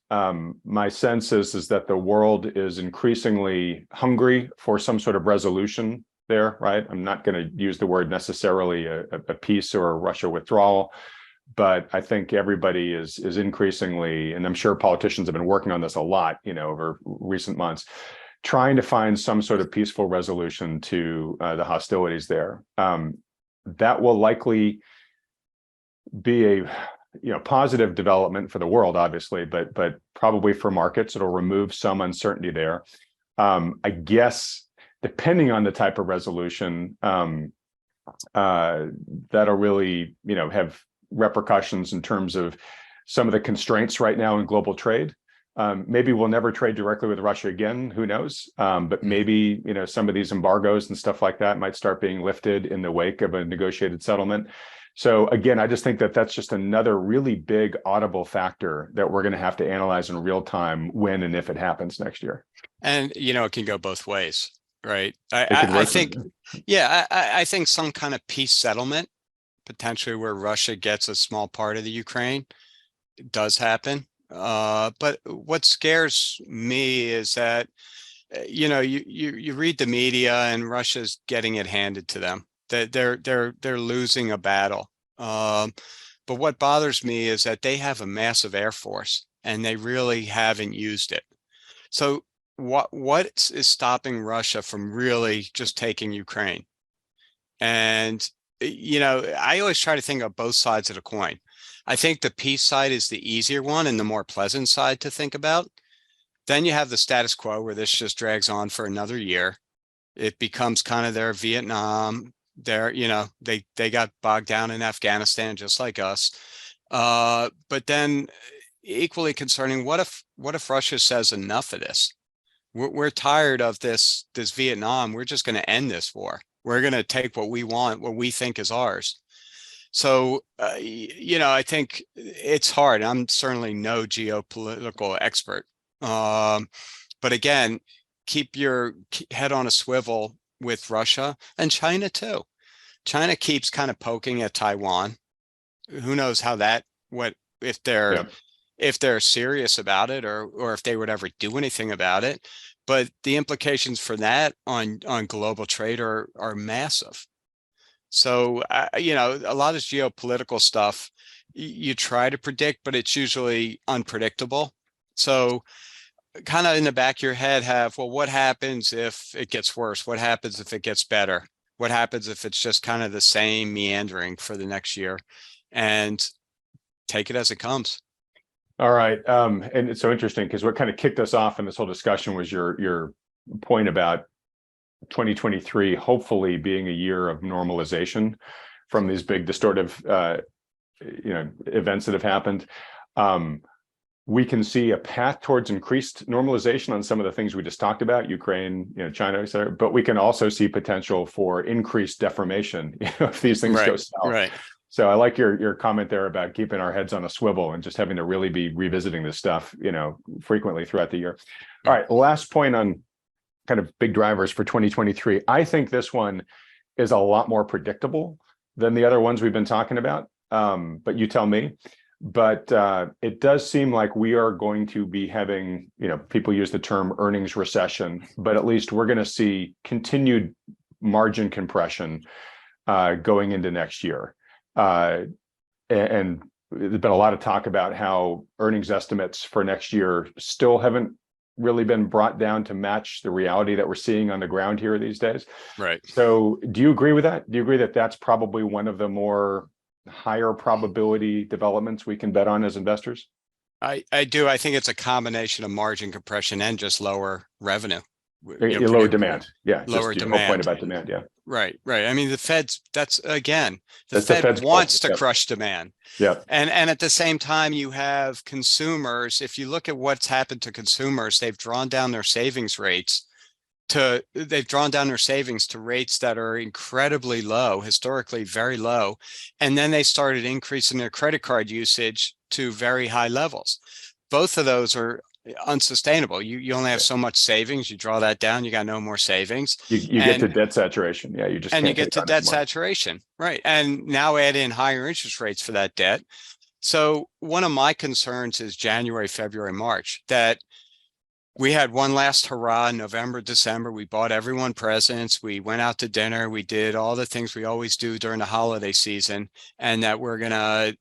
A: My sense is that the world is increasingly hungry for some sort of resolution there, right? I'm not going to use the word necessarily a peace or a Russia withdrawal, but I think everybody is increasingly, and I'm sure politicians have been working on this a lot, over recent months, trying to find some sort of peaceful resolution to the hostilities there. That will likely be positive development for the world, obviously, but probably for markets, it'll remove some uncertainty there. I guess depending on the type of resolution, that'll really, have repercussions in terms of some of the constraints right now in global trade. Maybe we'll never trade directly with Russia again. Who knows? But maybe, some of these embargoes and stuff like that might start being lifted in the wake of a negotiated settlement. So again, I just think that that's just another really big audible factor that we're going to have to analyze in real time when and if it happens next year.
B: And, it can go both ways, right?
A: I
B: think, yeah, I think some kind of peace settlement, potentially where Russia gets a small part of the Ukraine, does happen. But what scares me is that, you read the media and Russia's getting it handed to them. That they're losing a battle. But what bothers me is that they have a massive air force and they really haven't used it. So what is stopping Russia from really just taking Ukraine? And I always try to think of both sides of the coin. I think the peace side is the easier one and the more pleasant side to think about. Then you have the status quo where this just drags on for another year. It becomes kind of their Vietnam. They got bogged down in Afghanistan just like us. But then equally concerning, what if Russia says enough of this? We're tired of this Vietnam. We're just going to end this war. We're going to take what we want, what we think is ours. So, I think it's hard. I'm certainly no geopolitical expert. But again, keep your head on a swivel with Russia and China too. China keeps kind of poking at Taiwan. Who knows how if they're serious about it or if they would ever do anything about it. But the implications for that on global trade are massive. So, a lot of this geopolitical stuff you try to predict, but it's usually unpredictable. So kind of in the back of your head what happens if it gets worse? What happens if it gets better? What happens if it's just kind of the same meandering for the next year? And take it as it comes.
A: All right. And it's so interesting because what kind of kicked us off in this whole discussion was your point about 2023 hopefully being a year of normalization from these big distortive events that have happened. We can see a path towards increased normalization on some of the things we just talked about, Ukraine, China, et cetera, but we can also see potential for increased deformation if these things go south.
B: Right.
A: So I like your comment there about keeping our heads on a swivel and just having to really be revisiting this stuff, frequently throughout the year. All right, last point on kind of big drivers for 2023. I think this one is a lot more predictable than the other ones we've been talking about, but you tell me. But it does seem like we are going to be having, people use the term earnings recession, but at least we're going to see continued margin compression going into next year. And there's been a lot of talk about how earnings estimates for next year still haven't really been brought down to match the reality that we're seeing on the ground here these days.
B: Right.
A: So do you agree with that? Do you agree that that's probably one of the more higher probability developments we can bet on as investors?
B: I do. I think it's a combination of margin compression and just lower revenue.
A: Lower demand. Yeah.
B: Lower
A: just
B: demand.
A: Whole point about demand. Yeah.
B: Right. I mean, the Fed
A: Fed's
B: wants
A: fault.
B: to crush demand.
A: Yeah.
B: And at the same time, you have consumers. If you look at what's happened to consumers, they've drawn down their savings to rates that are incredibly low, historically very low. And then they started increasing their credit card usage to very high levels. Both of those are unsustainable. You only have so much savings. You draw that down, you got no more savings.
A: You get to debt saturation. Yeah, you just
B: and
A: can't
B: you get to debt
A: anymore.
B: Saturation, right? And now add in higher interest rates for that debt. So one of my concerns is January, February, March, that we had one last hurrah in November, December. We bought everyone presents. We went out to dinner. We did all the things we always do during the holiday season, and that we're gonna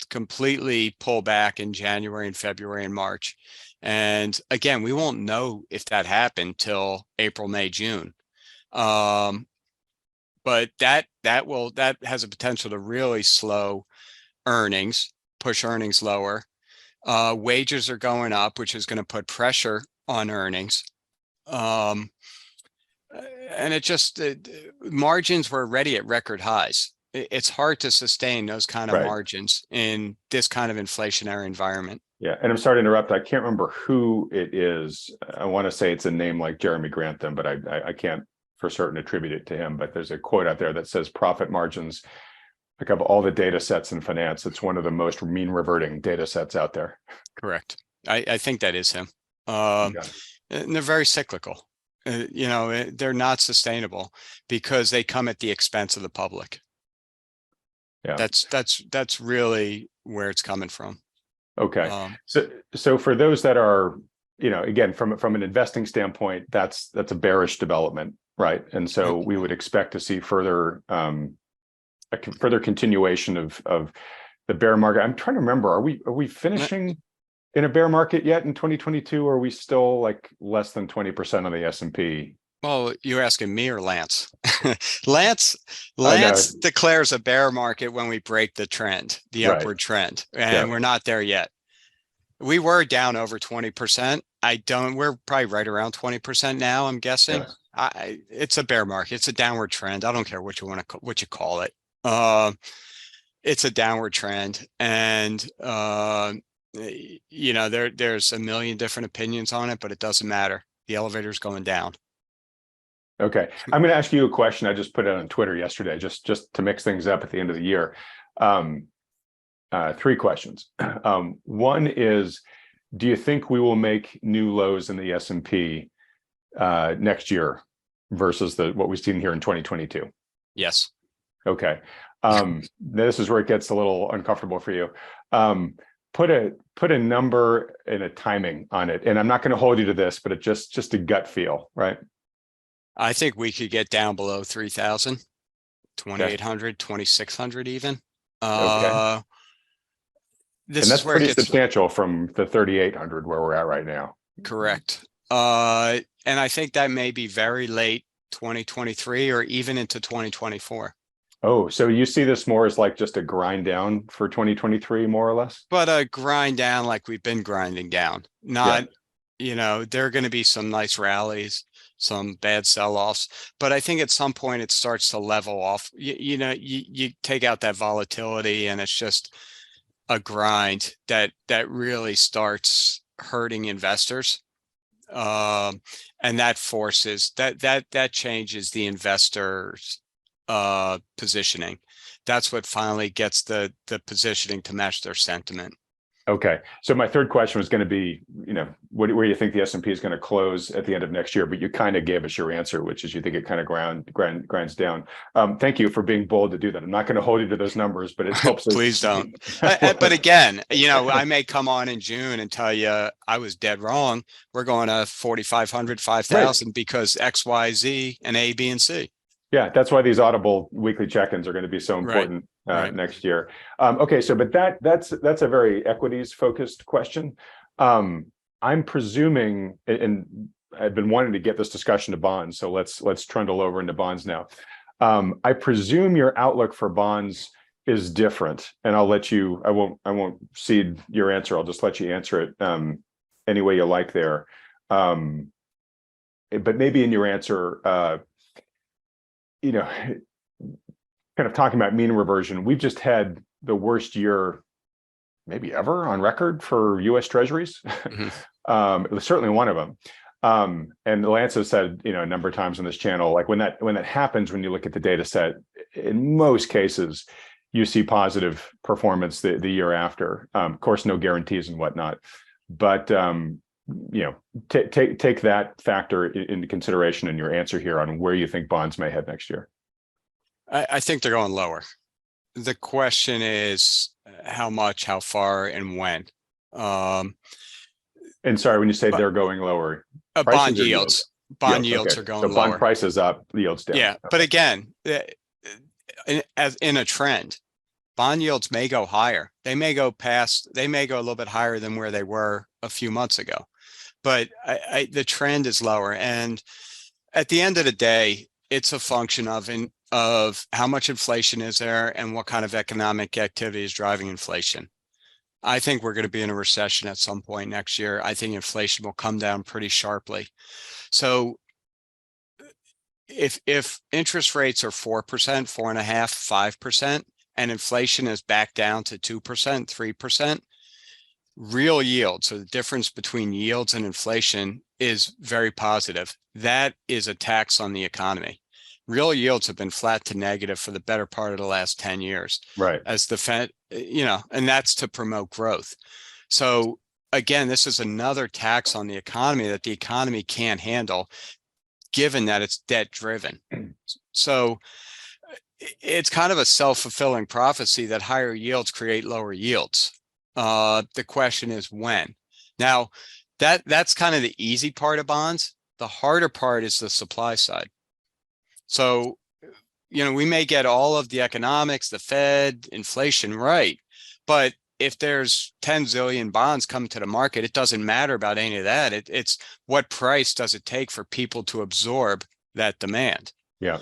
B: completely pull back in January and February and March. And again, we won't know if that happened till April, May, June. But that has a potential to really slow earnings. push earnings lower. Wages are going up, which is going to put pressure on earnings. And it just, margins were already at record highs. It's hard to sustain those kind of
A: Right.
B: margins in this kind of inflationary environment.
A: Yeah, and I'm sorry to interrupt. I can't remember who it is. I want to say it's a name like Jeremy Grantham, but I can't for certain attribute it to him. But there's a quote out there that says profit margins, like of all the data sets in finance, it's one of the most mean reverting data sets out there.
B: Correct. I think that is him.
A: Yeah.
B: And they're very cyclical. They're not sustainable because they come at the expense of the public.
A: Yeah.
B: That's really where it's coming from.
A: Okay. So for those that are, again, from an investing standpoint, that's a bearish development, right? And so we would expect to see further further continuation of the bear market. I'm trying to remember, are we finishing in a bear market yet in 2022, or are we still like less than 20% on the S&P?
B: Well, you're asking me or Lance? Lance declares a bear market when we break the trend, the upward trend, and we're not there yet. We were down over 20%. We're probably right around 20% now, I'm guessing. Yes. It's a bear market. It's a downward trend. I don't care what you call it. It's a downward trend, and there's a million different opinions on it, but it doesn't matter. The elevator's going down.
A: Okay, I'm going to ask you a question. I just put it on Twitter yesterday, just to mix things up at the end of the year. 3 questions. One is, do you think we will make new lows in the S&P next year versus what we've seen here in 2022?
B: Yes.
A: Okay. This is where it gets a little uncomfortable for you. Put a number and a timing on it, and I'm not going to hold you to this, but it's just a gut feel, right?
B: I think we could get down below 3,000, 2,800, 2,600 even.
A: Okay. And that's pretty substantial from the 3,800 where we're at right now.
B: Correct. And I think that may be very late 2023 or even into 2024.
A: Oh, so you see this more as like just a grind down for 2023, more or less?
B: But a grind down like we've been grinding down. Not, there are going to be some nice rallies, some bad sell-offs, but I think at some point it starts to level off. You take out that volatility and it's just a grind that really starts hurting investors. And that forces that changes the investors' positioning. That's what finally gets the positioning to match their sentiment.
A: Okay, so my third question was going to be, where you think the S&P is going to close at the end of next year, but you kind of gave us your answer, which is you think it kind of grinds down. Thank you for being bold to do that. I'm not going to hold you to those numbers, but it helps.
B: Please don't. But again, I may come on in June and tell you I was dead wrong. We're going to 4,500, 5,000 because X, Y, Z, and A, B, and C.
A: Yeah, that's why these audible weekly check-ins are going to be so important next year. Okay, so but that's a very equities focused question. I'm presuming, and I've been wanting to get this discussion to bonds, so let's trundle over into bonds now. I presume your outlook for bonds is different, and I'll let you. I won't cede your answer. I'll just let you answer it any way you like there. But maybe in your answer. Kind of talking about mean reversion, we've just had the worst year maybe ever on record for U.S. Treasuries. Mm-hmm. It was certainly one of them. And Lance has said, a number of times on this channel, like when that happens, when you look at the data set, in most cases, you see positive performance the year after. Of course, no guarantees and whatnot, but take that factor into consideration in your answer here on where you think bonds may head next year.
B: I think they're going lower. The question is how much, how far, and when.
A: And sorry, when you say they're going lower,
B: bond yields. Bond yields are going lower.
A: So bond prices up, yields down.
B: Yeah, but again, as in a trend, bond yields may go higher. They may go a little bit higher than where they were a few months ago. But the trend is lower. And at the end of the day, it's a function of how much inflation is there and what kind of economic activity is driving inflation. I think we're going to be in a recession at some point next year. I think inflation will come down pretty sharply. So if interest rates are 4%, 4.5%, 5%, and inflation is back down to 2%, 3%, real yields, so the difference between yields and inflation, is very positive. That is a tax on the economy. Real yields have been flat to negative for the better part of the last 10 years.
A: Right.
B: As the Fed, and that's to promote growth. So again, this is another tax on the economy that the economy can't handle, given that it's debt driven. So it's kind of a self-fulfilling prophecy that higher yields create lower yields. The question is when. Now, that's kind of the easy part of bonds. The harder part is the supply side. So, we may get all of the economics, the Fed, inflation right, but if there's 10 zillion bonds coming to the market, it doesn't matter about any of that. It's what price does it take for people to absorb that demand?
A: Yeah.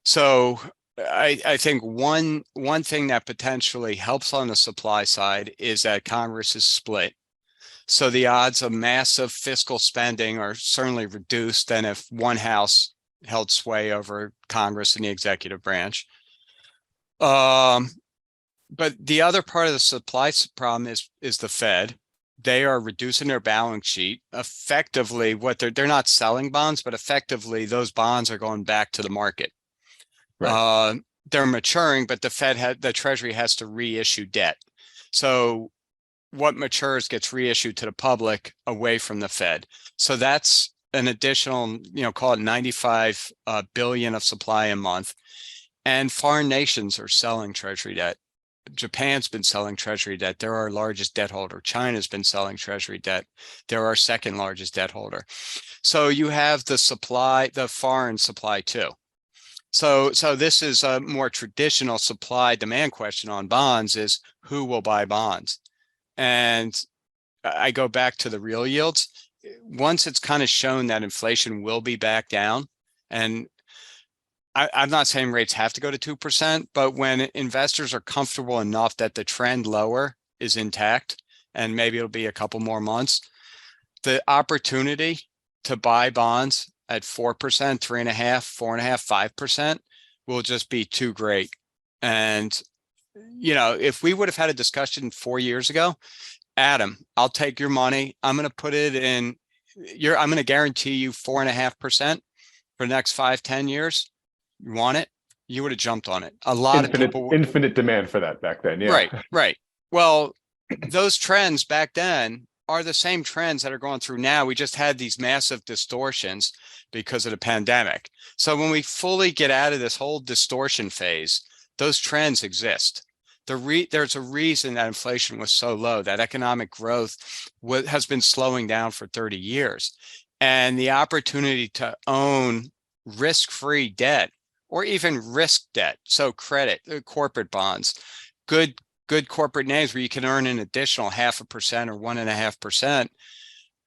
B: So I think one thing that potentially helps on the supply side is that Congress is split. So the odds of massive fiscal spending are certainly reduced than if one house held sway over Congress and the executive branch. But the other part of the supply problem is the Fed. They are reducing their balance sheet. Effectively, they're not selling bonds, but effectively those bonds are going back to the market. Right. They're maturing, but the Treasury has to reissue debt. So what matures gets reissued to the public away from the Fed. So that's an additional, call it 95 billion of supply a month. And foreign nations are selling Treasury debt. Japan's been selling Treasury debt. They're our largest debt holder. China's been selling Treasury debt. They're our second largest debt holder. So you have the foreign supply too. So this is a more traditional supply demand question on bonds, is who will buy bonds? And I go back to the real yields. Once it's kind of shown that inflation will be back down, and I'm not saying rates have to go to 2%, but when investors are comfortable enough that the trend lower is intact, and maybe it'll be a couple more months, the opportunity to buy bonds at 4%, 3.5%, 4.5%, 5% will just be too great. And, if we would have had a discussion 4 years ago, Adam, I'll take your money. I'm going to put it in I'm going to guarantee you 4.5% for the next 5-10 years. You want it? You would have jumped on it. A lot of people.
A: Infinite demand for that back then. Yeah.
B: Right. Well, those trends back then are the same trends that are going through now. We just had these massive distortions because of the pandemic. So when we fully get out of this whole distortion phase, those trends exist. There's a reason that inflation was so low, that economic growth has been slowing down for 30 years. And the opportunity to own risk-free debt, or even risk debt, so credit, corporate bonds, good corporate names where you can earn an additional 0.5% or 1.5%,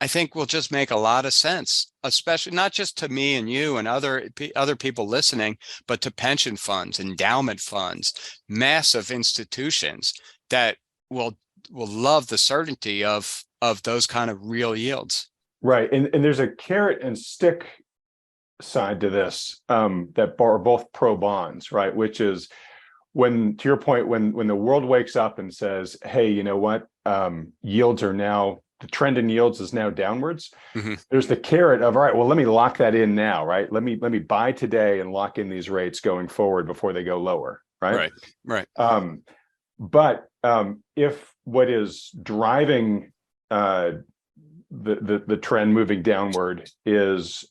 B: I think will just make a lot of sense, especially not just to me and you and other people listening, but to pension funds, endowment funds, massive institutions that will love the certainty of those kind of real yields.
A: Right, and there's a carrot and stick side to this that are both pro bonds, right? Which is, to your point, when the world wakes up and says, hey, you know what, yields are now, the trend in yields is now downwards. Mm-hmm. There's the carrot of, all right, well, let me lock that in now, right? Let me buy today and lock in these rates going forward before they go lower, right?
B: Right.
A: But if what is driving the trend moving downward is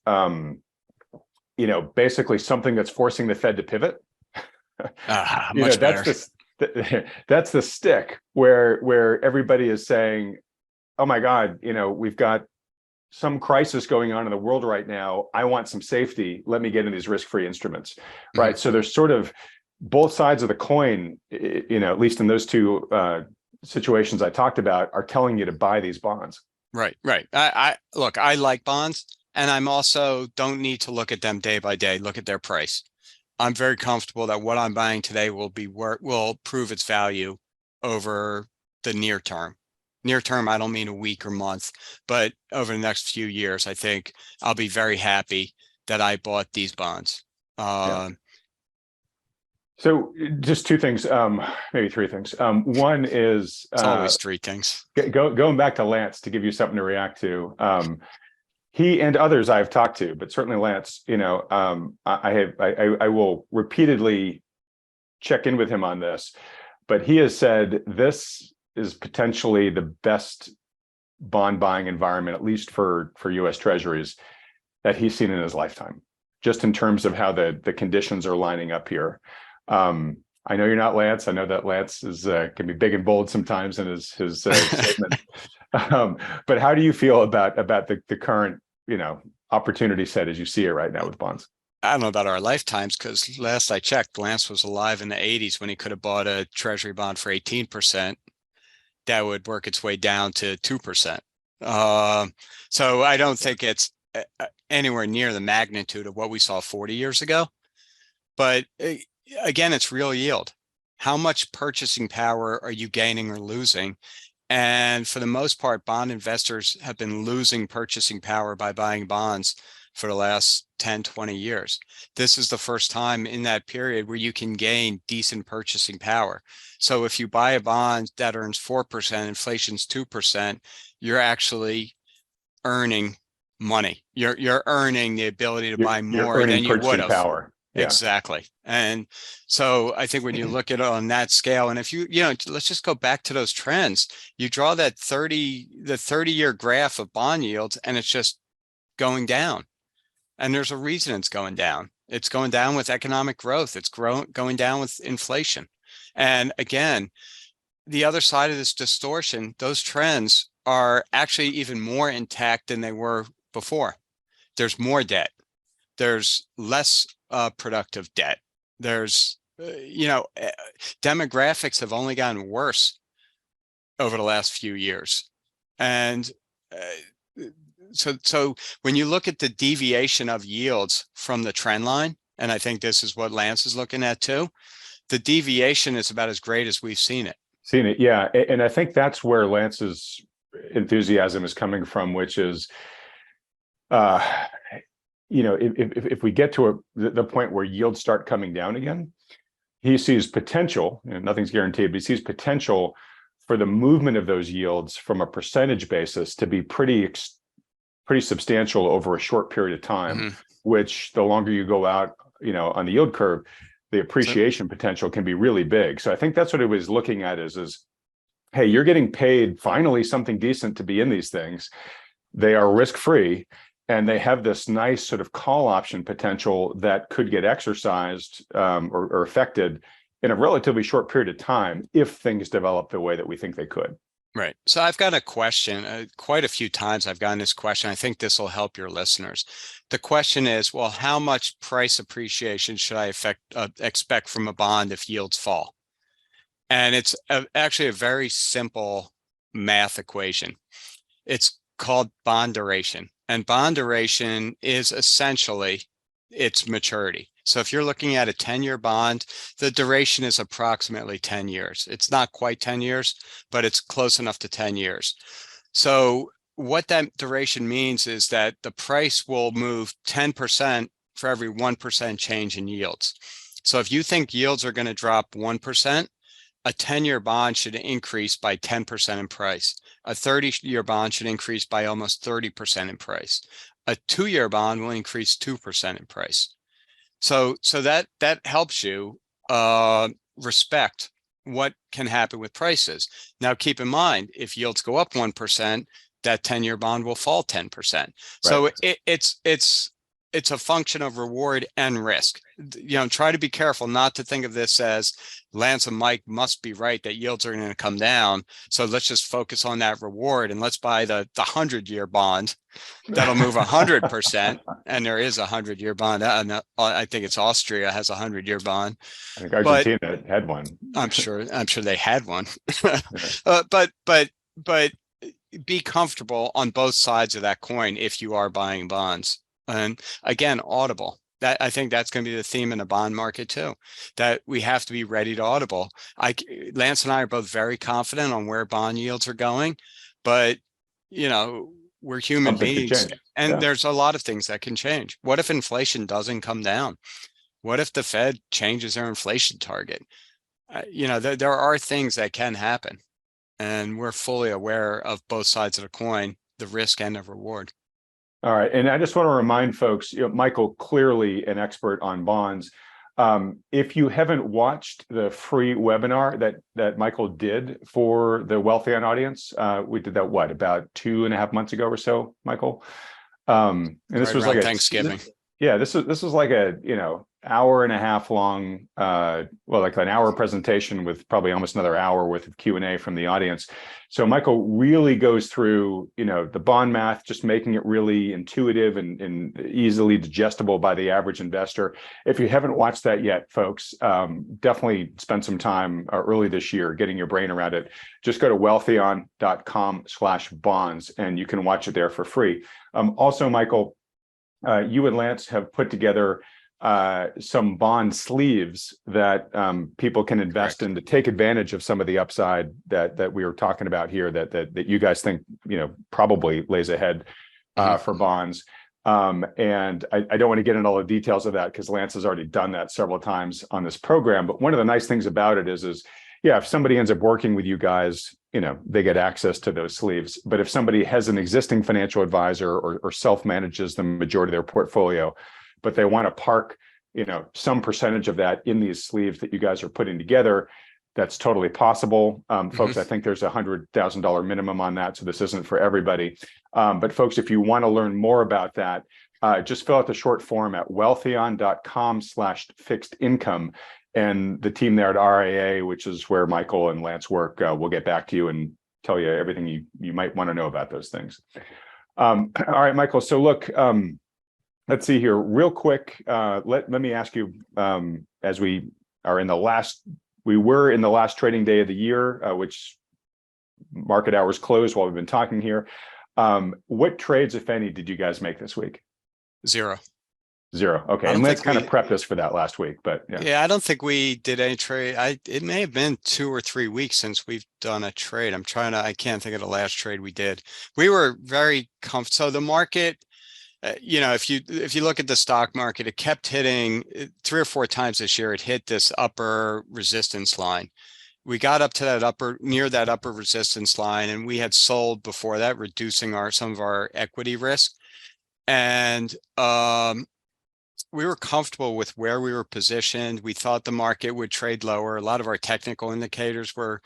A: basically something that's forcing the Fed to pivot,
B: much better.
A: That's the stick where everybody is saying, oh my God, we've got some crisis going on in the world right now. I want some safety. Let me get in these risk-free instruments, right? Mm-hmm. So there's sort of both sides of the coin, at least in those two situations I talked about, are telling you to buy these bonds.
B: Right. I like bonds, and I'm also don't need to look at them day by day, look at their price. I'm very comfortable that what I'm buying today will prove its value over the near term. near term, I don't mean a week or month, but over the next few years, I think I'll be very happy that I bought these bonds.
A: Yeah. So just two things, maybe three things. One is
B: It's always three things.
A: going back to Lance to give you something to react to. He and others I've talked to, but certainly Lance, I will repeatedly check in with him on this, but he has said this is potentially the best bond buying environment, at least for U.S. Treasuries, that he's seen in his lifetime, just in terms of how the conditions are lining up here. I know you're not Lance. I know that Lance is can be big and bold sometimes in his statement. But how do you feel about the current opportunity set as you see it right now with bonds?
B: I don't know about our lifetimes, because last I checked, Lance was alive in the 80s when he could have bought a treasury bond for 18%. That would work its way down to 2%. So I don't think it's anywhere near the magnitude of what we saw 40 years ago. But again, it's real yield. How much purchasing power are you gaining or losing? And for the most part, bond investors have been losing purchasing power by buying bonds for the last 10, 20 years. This is the first time in that period where you can gain decent purchasing power. So if you buy a bond that earns 4%, inflation's 2%, you're actually earning money. You're earning the ability to buy more than you would have.
A: Power. Yeah.
B: Exactly. And so I think when you look at it on that scale, and if let's just go back to those trends, you draw that the 30-year graph of bond yields, and it's just going down. And there's a reason it's going down. It's going down with economic growth. It's going down with inflation. And again, the other side of this distortion, those trends are actually even more intact than they were before. There's more debt. There's less productive debt. There's, demographics have only gotten worse over the last few years. And so when you look at the deviation of yields from the trend line, and I think this is what Lance is looking at too, the deviation is about as great as we've seen it.
A: Yeah. And I think that's where Lance's enthusiasm is coming from, which is, if we get to the point where yields start coming down again, he sees potential, nothing's guaranteed, but he sees potential for the movement of those yields from a percentage basis to be pretty substantial over a short period of time, which the longer you go out, on the yield curve, the appreciation potential can be really big. So I think that's what he was looking at is, hey, you're getting paid finally something decent to be in these things. They are risk-free, and they have this nice sort of call option potential that could get exercised or affected in a relatively short period of time if things develop the way that we think they could.
B: Right. So I've got a question. Quite a few times I've gotten this question. I think this will help your listeners. The question is, well, how much price appreciation should I expect from a bond if yields fall? And it's actually a very simple math equation. It's called bond duration. And bond duration is essentially its maturity. So if you're looking at a 10-year bond, the duration is approximately 10 years. It's not quite 10 years, but it's close enough to 10 years. So what that duration means is that the price will move 10% for every 1% change in yields. So if you think yields are going to drop 1%, a 10-year bond should increase by 10% in price. A 30-year bond should increase by almost 30% in price. A 2-year bond will increase 2% in price. So that helps you respect what can happen with prices. Now, keep in mind, if yields go up 1%, that 10-year bond will fall 10%. Right. So it's a function of reward and risk. Try to be careful not to think of this as Lance and Mike must be right that yields are going to come down. So let's just focus on that reward and let's buy the 100-year bond that'll move 100%. And there is a 100-year bond. I think it's Austria has a 100-year bond.
A: I think Argentina had one.
B: I'm sure they had one. But be comfortable on both sides of that coin if you are buying bonds. And again, audible. That I think that's going to be the theme in the bond market too, that we have to be ready to audible. Lance and I are both very confident on where bond yields are going, but you know, we're human
A: Something could
B: beings
A: change.
B: and
A: Yeah.
B: there's a lot of things that can change. What if inflation doesn't come down? What if the Fed changes their inflation target? There are things that can happen, and we're fully aware of both sides of the coin, the risk and the reward.
A: All right. And I just want to remind folks, Michael, clearly an expert on bonds. If you haven't watched the free webinar that Michael did for the Wealthion audience, we did that, about 2.5 months ago or so, Michael. And this
B: Right
A: was
B: around
A: like
B: Thanksgiving.
A: this was like a hour and a half long, like an hour presentation with probably almost another hour worth of Q&A from the audience. So Michael really goes through the bond math, just making it really intuitive and easily digestible by the average investor. If you haven't watched that yet, folks, definitely spend some time early this year getting your brain around it. Just go to wealthion.com/bonds and you can watch it there for free. Also, Michael, you and Lance have put together some bond sleeves that people can invest in to take advantage of some of the upside that we were talking about here that you guys think probably lays ahead for bonds. And I don't want to get into all the details of that because Lance has already done that several times on this program. But one of the nice things about it is if somebody ends up working with you guys, they get access to those sleeves. But if somebody has an existing financial advisor or self-manages the majority of their portfolio, but they want to park, some percentage of that in these sleeves that you guys are putting together, that's totally possible. Folks, I think there's $100,000 minimum on that, so this isn't for everybody. But folks, if you want to learn more about that, just fill out the short form at wealthion.com/fixed income. And the team there at RIA, which is where Michael and Lance work, will get back to you and tell you everything you might want to know about those things. All right, Michael. So look, let's see here real quick. Let me ask you, as we were in the last trading day of the year, which market hours closed while we've been talking here. What trades, if any, did you guys make this week?
B: Zero.
A: Okay. And Lance kind of prepped us for that last week, but
B: yeah, I don't think we did any trade. It may have been 2 or 3 weeks since we've done a trade. I can't think of the last trade we did. We were very comfortable. So the market, if you look at the stock market, it kept hitting 3 or 4 times this year. It hit this upper resistance line. We got up to near that upper resistance line, and we had sold before that, reducing some of our equity risk. And we were comfortable with where we were positioned. We thought the market would trade lower. A lot of our technical indicators were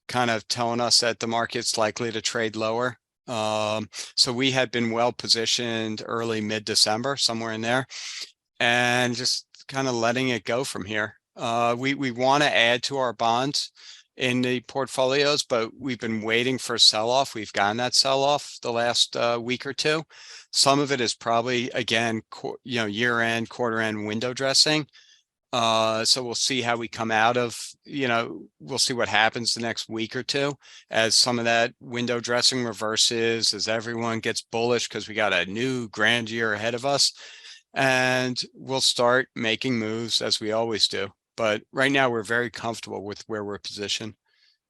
B: kind of telling us that the market's likely to trade lower. So we had been well positioned early mid-December, somewhere in there, and just kind of letting it go from here. We want to add to our bonds in the portfolios, but we've been waiting for a sell-off. We've gotten that sell-off the last week or two. Some of it is probably, again, year-end, quarter-end window dressing. So we'll see how we come out of, we'll see what happens the next week or two as some of that window dressing reverses, as everyone gets bullish because we got a new grand year ahead of us. And we'll start making moves as we always do. But right now we're very comfortable with where we're positioned.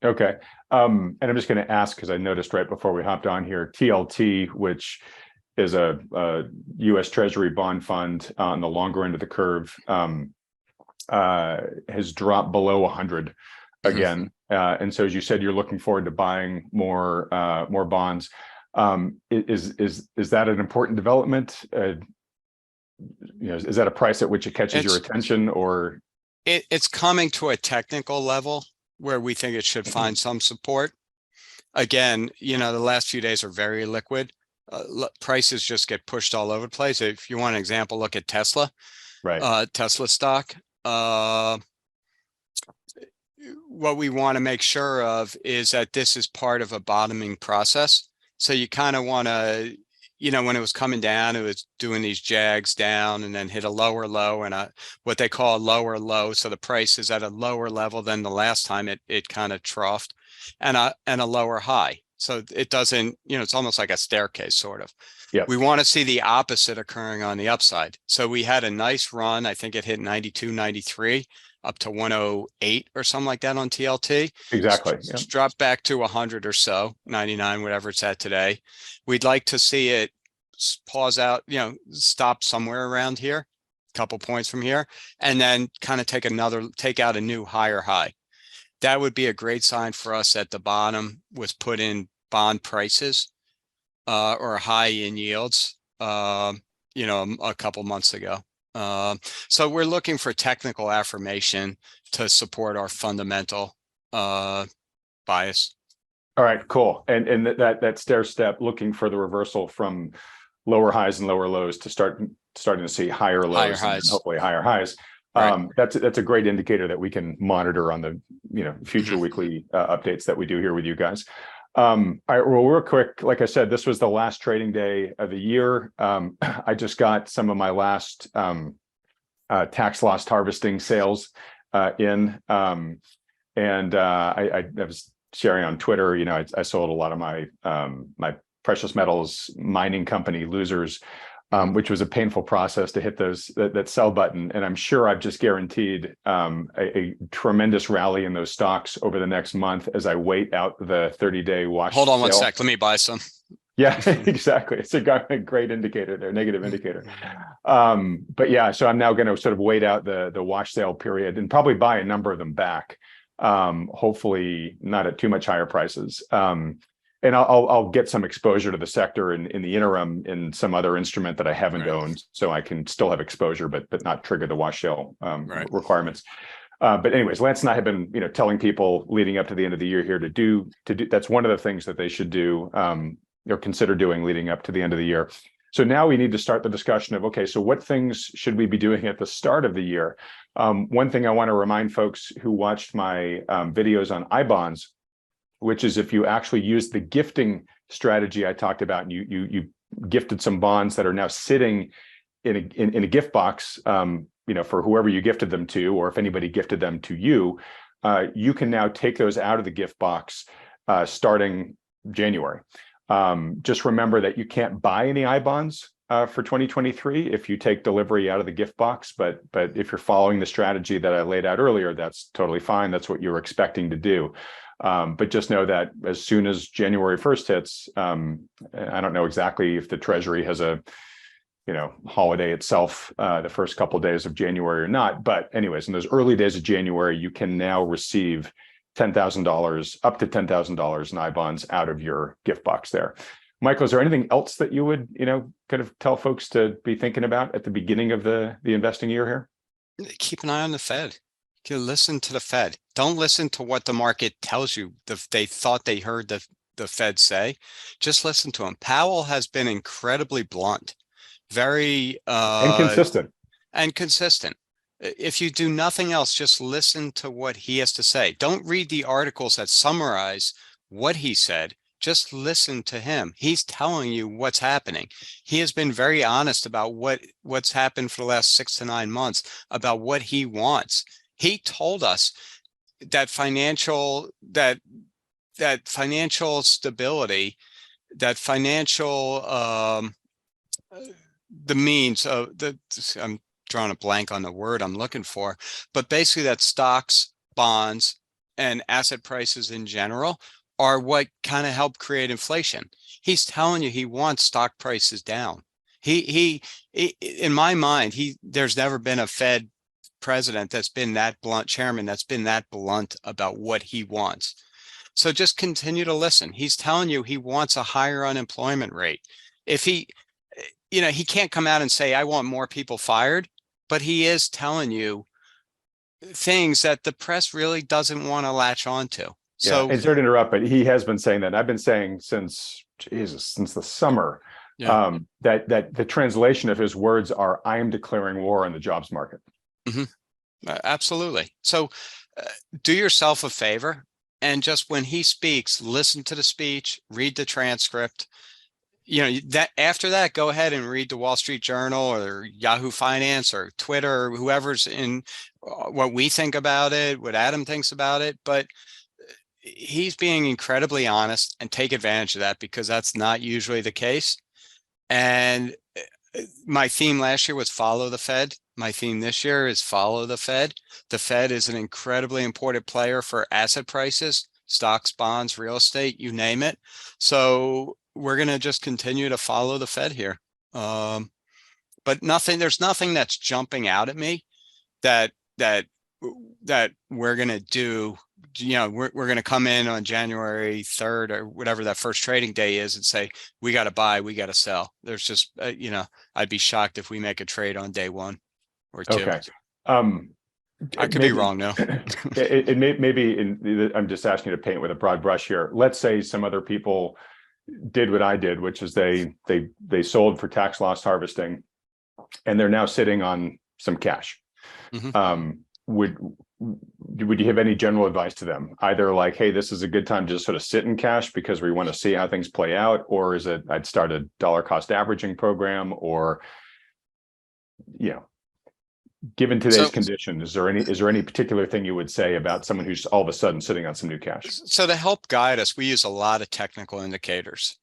A: Okay. And I'm just going to ask, because I noticed right before we hopped on here, TLT, which is a U.S. Treasury bond fund on the longer end of the curve, has dropped below 100 again. And so, as you said, you're looking forward to buying more bonds. Is that an important development? Is that a price at which it catches your attention, or?
B: It's coming to a technical level where we think it should find some support. Again, the last few days are very liquid. Prices just get pushed all over the place. If you want an example, look at Tesla.
A: Right.
B: Tesla stock. What we want to make sure of is that this is part of a bottoming process. So you kind of want to, when it was coming down, it was doing these jags down and then hit a lower low and what they call a lower low. So the price is at a lower level than the last time it kind of troughed, and a lower high. So it doesn't, it's almost like a staircase sort of.
A: Yeah.
B: We want to see the opposite occurring on the upside. So we had a nice run. I think it hit 92, 93 up to 108 or something like that on TLT.
A: Exactly. Yeah.
B: Dropped back to 100 or so, 99, whatever it's at today. We'd like to see it pause out, stop somewhere around here, a couple points from here, and then kind of take out a new higher high. That would be a great sign for us at the bottom was put in bond prices or high in yields, a couple months ago. So we're looking for technical affirmation to support our fundamental bias.
A: All right, cool. And that stair step, looking for the reversal from lower highs and lower lows to starting to see higher lows and hopefully higher highs.
B: Right.
A: That's a great indicator that we can monitor on the future weekly updates that we do here with you guys. All right, well, real quick, like I said, this was the last trading day of the year. I just got some of my last tax loss harvesting sales in, and I was sharing on Twitter. I sold a lot of my my precious metals mining company losers. Which was a painful process to hit that sell button. And I'm sure I've just guaranteed a tremendous rally in those stocks over the next month as I wait out the 30-day watch.
B: Hold on one sec. Let me buy some.
A: Yeah, exactly. It's a great indicator there, negative indicator. But yeah, so I'm now going to sort of wait out the wash sale period and probably buy a number of them back. Hopefully not at too much higher prices. And I'll get some exposure to the sector in the interim in some other instrument that I haven't owned, so I can still have exposure, but not trigger the wash sale requirements. But anyways, Lance and I have been telling people leading up to the end of the year here to do that's one of the things that they should do or consider doing leading up to the end of the year. So now we need to start the discussion of, okay, so what things should we be doing at the start of the year? One thing I want to remind folks who watched my videos on iBonds, which is if you actually use the gifting strategy I talked about, and you gifted some bonds that are now sitting in a gift box, for whoever you gifted them to, or if anybody gifted them to you, you can now take those out of the gift box starting January. Just remember that you can't buy any iBonds for 2023 if you take delivery out of the gift box, but if you're following the strategy that I laid out earlier, that's totally fine. That's what you're expecting to do. But just know that as soon as January 1st hits, I don't know exactly if the Treasury has a, holiday itself the first couple of days of January or not. But anyways, in those early days of January, you can now receive $10,000, up to $10,000 in iBonds out of your gift box there. Michael, is there anything else that you would, kind of tell folks to be thinking about at the beginning of the investing year here?
B: Keep an eye on the Fed. You listen to the Fed. Don't listen to what the market tells you. They thought they heard the Fed say. Just listen to him. Powell has been incredibly blunt, very and consistent. If you do nothing else, just listen to what he has to say. Don't read the articles that summarize what he said. Just listen to him. He's telling you what's happening. He has been very honest about what's happened for the last 6 to 9 months, about what he wants. He told us that financial stability, that financial the means of I'm drawing a blank on the word I'm looking for, but basically that stocks, bonds, and asset prices in general are what kind of help create inflation. He's telling you he wants stock prices down. He in my mind, there's never been a Fed president that's been that blunt, chairman that's been that blunt about what he wants. So just continue to listen. He's telling you he wants a higher unemployment rate. If he can't come out and say, I want more people fired, but he is telling you things that the press really doesn't want to latch onto. So,
A: and sorry to interrupt, but he has been saying that. I've been saying since the summer, that the translation of his words are, I am declaring war on the jobs market.
B: Absolutely. So do yourself a favor and just when he speaks, listen to the speech, read the transcript. That after that, go ahead and read the Wall Street Journal or Yahoo Finance or Twitter, or whoever's in what we think about it, what Adam thinks about it. But he's being incredibly honest, and take advantage of that, because that's not usually the case. And my theme last year was follow the Fed. My theme this year is follow the Fed. The Fed is an incredibly important player for asset prices, stocks, bonds, real estate, you name it. So we're going to just continue to follow the Fed here. But there's nothing that's jumping out at me that that that we're going to do. We're going to come in on January 3rd or whatever that first trading day is and say, we got to buy, we got to sell. There's just, I'd be shocked if we make a trade on day 1 or 2.
A: Okay.
B: I could be wrong though.
A: I'm just asking you to paint with a broad brush here. Let's say some other people did what I did, which is they sold for tax loss harvesting, and they're now sitting on some cash.
B: Mm-hmm.
A: Would you have any general advice to them? Either like, hey, this is a good time to just sort of sit in cash because we want to see how things play out, or is it I'd start a dollar cost averaging program, or given today's condition, is there any particular thing you would say about someone who's all of a sudden sitting on some new cash?
B: So to help guide us, we use a lot of technical indicators.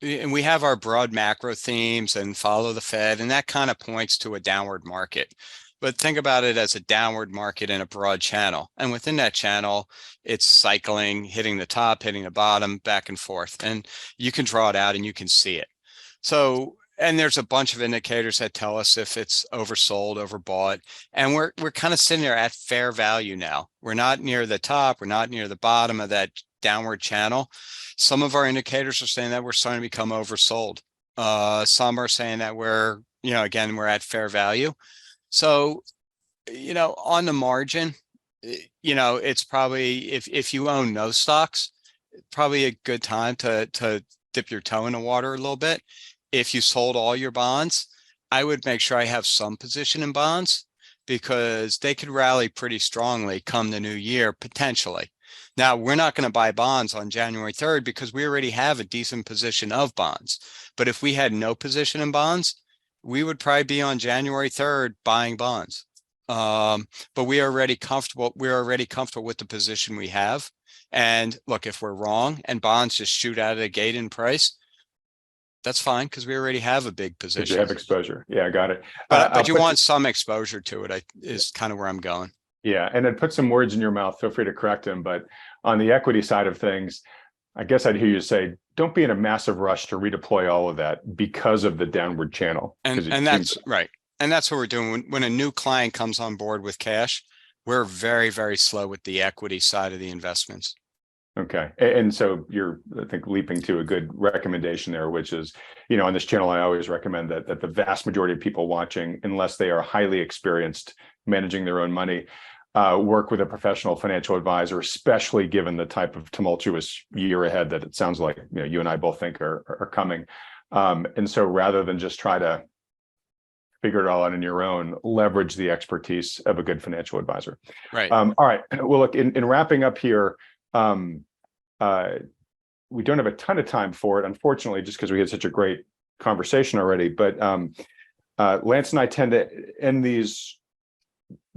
B: And we have our broad macro themes and follow the Fed, and that kind of points to a downward market. But think about it as a downward market in a broad channel. And within that channel, it's cycling, hitting the top, hitting the bottom, back and forth. And you can draw it out and you can see it. So, and there's a bunch of indicators that tell us if it's oversold, overbought. And we're kind of sitting there at fair value now. We're not near the top. We're not near the bottom of that downward channel. Some of our indicators are saying that we're starting to become oversold. Some are saying that we're at fair value. So, on the margin, it's probably, if you own no stocks, probably a good time to dip your toe in the water a little bit. If you sold all your bonds, I would make sure I have some position in bonds, because they could rally pretty strongly come the new year, potentially. Now, we're not going to buy bonds on January 3rd because we already have a decent position of bonds. But if we had no position in bonds, we would probably be on January 3rd buying bonds. But we are already comfortable. We're already comfortable with the position we have. And look, if we're wrong and bonds just shoot out of the gate in price, that's fine, because we already have a big position.
A: You have exposure. Yeah, I got it.
B: But you want some exposure to it, is kind of where I'm going.
A: Yeah. And I'd put some words in your mouth. Feel free to correct them. But on the equity side of things, I guess I'd hear you say, don't be in a massive rush to redeploy all of that because of the downward channel.
B: And that's right. And that's what we're doing. When a new client comes on board with cash, we're very, very slow with the equity side of the investments.
A: Okay. And so you're, I think, leaping to a good recommendation there, which is, on this channel, I always recommend that the vast majority of people watching, unless they are highly experienced managing their own money, work with a professional financial advisor, especially given the type of tumultuous year ahead that it sounds like you and I both think are coming. And so rather than just try to figure it all out on your own, leverage the expertise of a good financial advisor.
B: Right.
A: All right. Well, look, in wrapping up here, we don't have a ton of time for it, unfortunately, just because we had such a great conversation already. But Lance and I tend to end these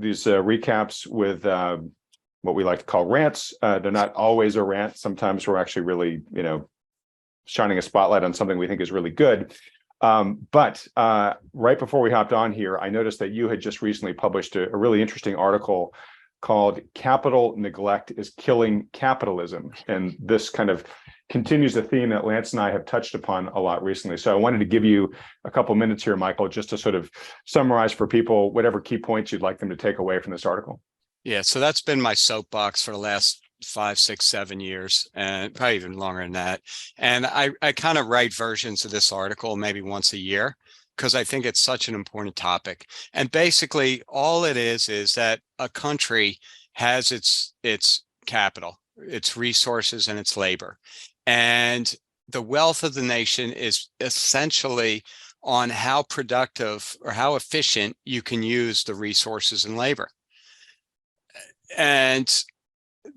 A: recaps with what we like to call rants. They're not always a rant. Sometimes we're actually really, shining a spotlight on something we think is really good. But right before we hopped on here, I noticed that you had just recently published a really interesting article called "Capital Neglect is Killing Capitalism." And this kind of continues a theme that Lance and I have touched upon a lot recently. So I wanted to give you a couple minutes here, Michael, just to sort of summarize for people whatever key points you'd like them to take away from this article.
B: Yeah, so that's been my soapbox for the last 5, 6, 7 years, and probably even longer than that. And I kind of write versions of this article maybe once a year, because I think it's such an important topic. And basically all it is that a country has its capital, its resources, and its labor. And the wealth of the nation is essentially on how productive or how efficient you can use the resources and labor. And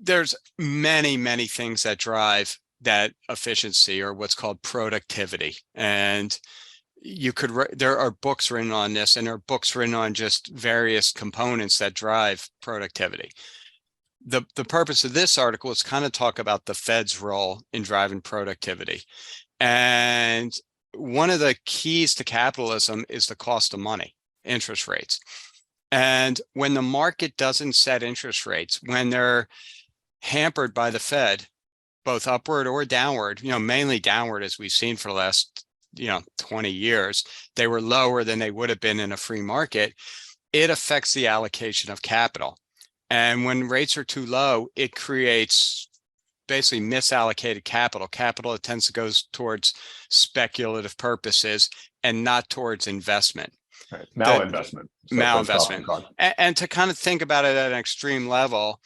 B: there's many, many things that drive that efficiency, or what's called productivity. And there are books written on this, and there are books written on just various components that drive productivity. the purpose of this article is kind of talk about the Fed's role in driving productivity. And one of the keys to capitalism is the cost of money, interest rates. And when the market doesn't set interest rates, when they're hampered by the Fed, both upward or downward, mainly downward, as we've seen for the last, 20 years, they were lower than they would have been in a free market. It affects the allocation of capital. And when rates are too low, it creates basically misallocated capital that tends to go towards speculative purposes and not towards investment.
A: Right. Malinvestment.
B: Malinvestment. And to kind of think about it at an extreme level,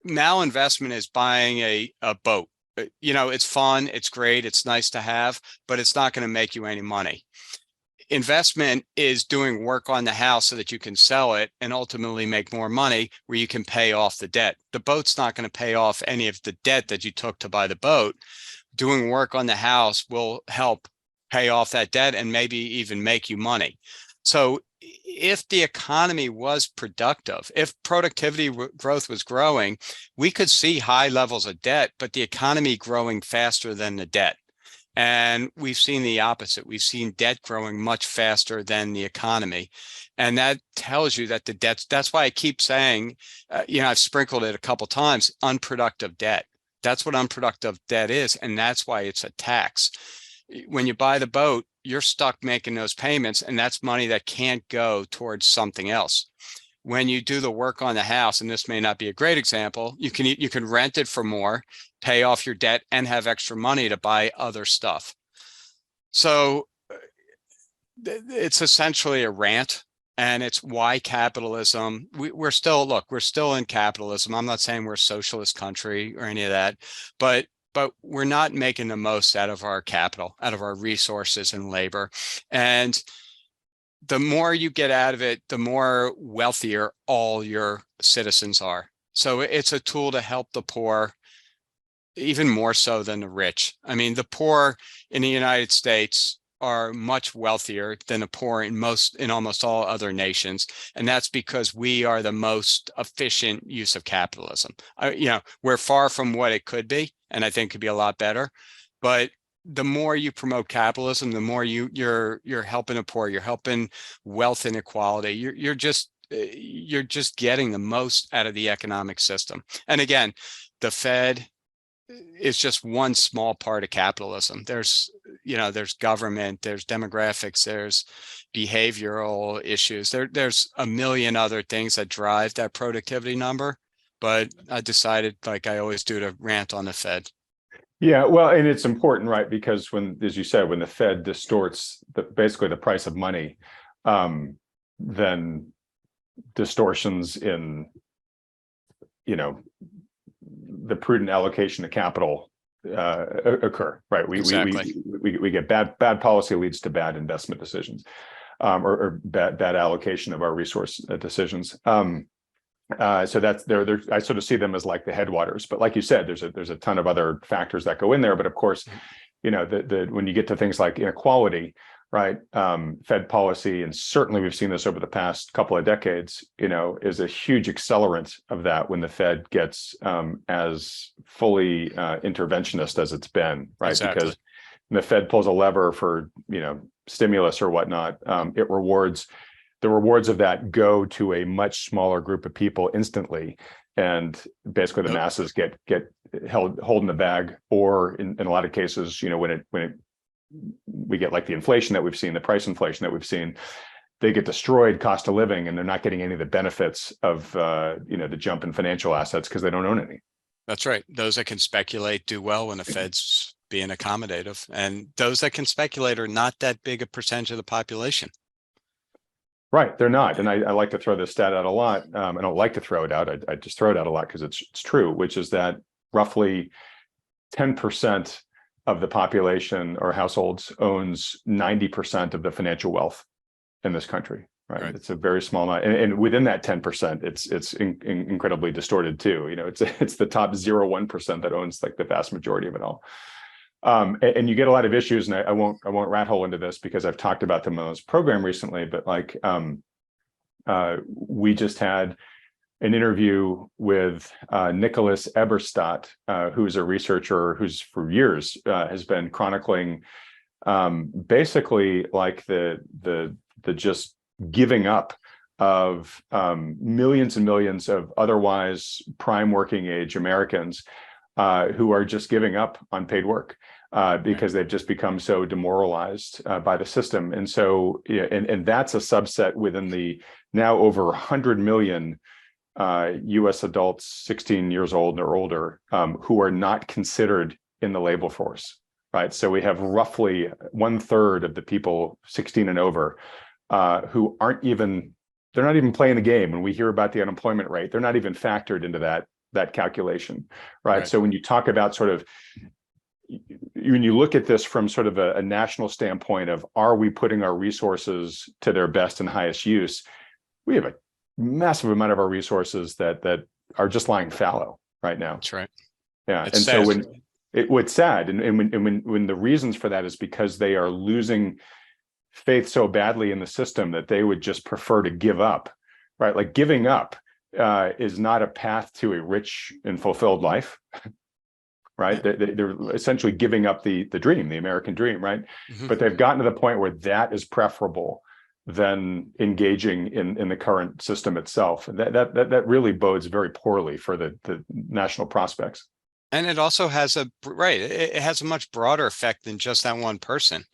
B: malinvestment is buying a boat. It's fun, it's great, it's nice to have, but it's not going to make you any money. Investment is doing work on the house so that you can sell it and ultimately make more money where you can pay off the debt. The boat's not going to pay off any of the debt that you took to buy the boat. Doing work on the house will help pay off that debt and maybe even make you money. So if the economy was productive, if productivity growth was growing, we could see high levels of debt, but the economy growing faster than the debt. And we've seen the opposite. We've seen debt growing much faster than the economy. And that tells you that the debts, that's why I keep saying, I've sprinkled it a couple times, unproductive debt. That's what unproductive debt is. And that's why it's a tax. When you buy the boat, you're stuck making those payments, and that's money that can't go towards something else. When you do the work on the house, and this may not be a great example, you can rent it for more, pay off your debt, and have extra money to buy other stuff. So it's essentially a rant, and it's why capitalism, we're still in capitalism. I'm not saying we're a socialist country or any of that, but we're not making the most out of our capital, out of our resources and labor. And the more you get out of it, the more wealthier all your citizens are. So it's a tool to help the poor, even more so than the rich. I mean, the poor in the United States are much wealthier than the poor in almost all other nations. And that's because we are the most efficient use of capitalism. We're far from what it could be, and I think could be a lot better. But the more you promote capitalism, the more you're helping the poor, you're helping wealth inequality. You're just getting the most out of the economic system. And again, the Fed is just one small part of capitalism. There's government, there's demographics, there's behavioral issues. There's a million other things that drive that productivity number. But I decided, like I always do, to rant on the Fed.
A: Yeah, well, and it's important, right? Because when, as you said, when the Fed distorts basically the price of money, then distortions in, the prudent allocation of capital occur, right?
B: Exactly.
A: We get bad policy leads to bad investment decisions, or bad allocation of our resource decisions. So that's there. I sort of see them as like the headwaters, but like you said, there's a ton of other factors that go in there. But of course, when you get to things like inequality, right? Fed policy, and certainly we've seen this over the past couple of decades, is a huge accelerant of that when the Fed gets as fully interventionist as it's been, right?
B: Exactly.
A: Because when the Fed pulls a lever for stimulus or whatnot, it rewards. The rewards of that go to a much smaller group of people instantly, and basically the masses get holding the bag. Or in a lot of cases, we get like the inflation that we've seen, the price inflation that we've seen, they get destroyed, cost of living, and they're not getting any of the benefits of the jump in financial assets because they don't own any.
B: That's right. Those that can speculate do well when the Fed's being accommodative, and those that can speculate are not that big a percentage of the population.
A: Right, they're not, and I like to throw this stat out a lot. I don't like to throw it out. I just throw it out a lot because it's true, which is that roughly 10% of the population or households owns 90% of the financial wealth in this country. Right, it's a very small amount, and within that 10%, it's incredibly distorted too. It's the top 0.1% that owns like the vast majority of it all. And you get a lot of issues, and I won't rat hole into this because I've talked about them on this program recently, but like we just had an interview with Nicholas Eberstadt, who's a researcher who's for years has been chronicling basically like the just giving up of millions and millions of otherwise prime working age Americans who are just giving up on paid work because they've just become so demoralized by the system. And so, and that's a subset within the now over 100 million US adults 16 years old or older who are not considered in the labor force, right? So we have roughly 1/3 of the people 16 and over who aren't even, they're not even playing the game. When we hear about the unemployment rate, they're not even factored into that calculation, right? So when you talk about sort of, when you look at this from sort of a national standpoint of, are we putting our resources to their best and highest use? We have a massive amount of our resources that are just lying fallow right now.
B: That's right.
A: Yeah.
B: It's
A: and
B: sad.
A: so what's sad, and when the reasons for that is because they are losing faith so badly in the system that they would just prefer to give up, right? Like giving up is not a path to a rich and fulfilled life, right? They're essentially giving up the dream, the American dream, right?
B: Mm-hmm.
A: But they've gotten to the point where that is preferable than engaging in the current system itself. And that really bodes very poorly for the national prospects.
B: And it also has it has a much broader effect than just that one person.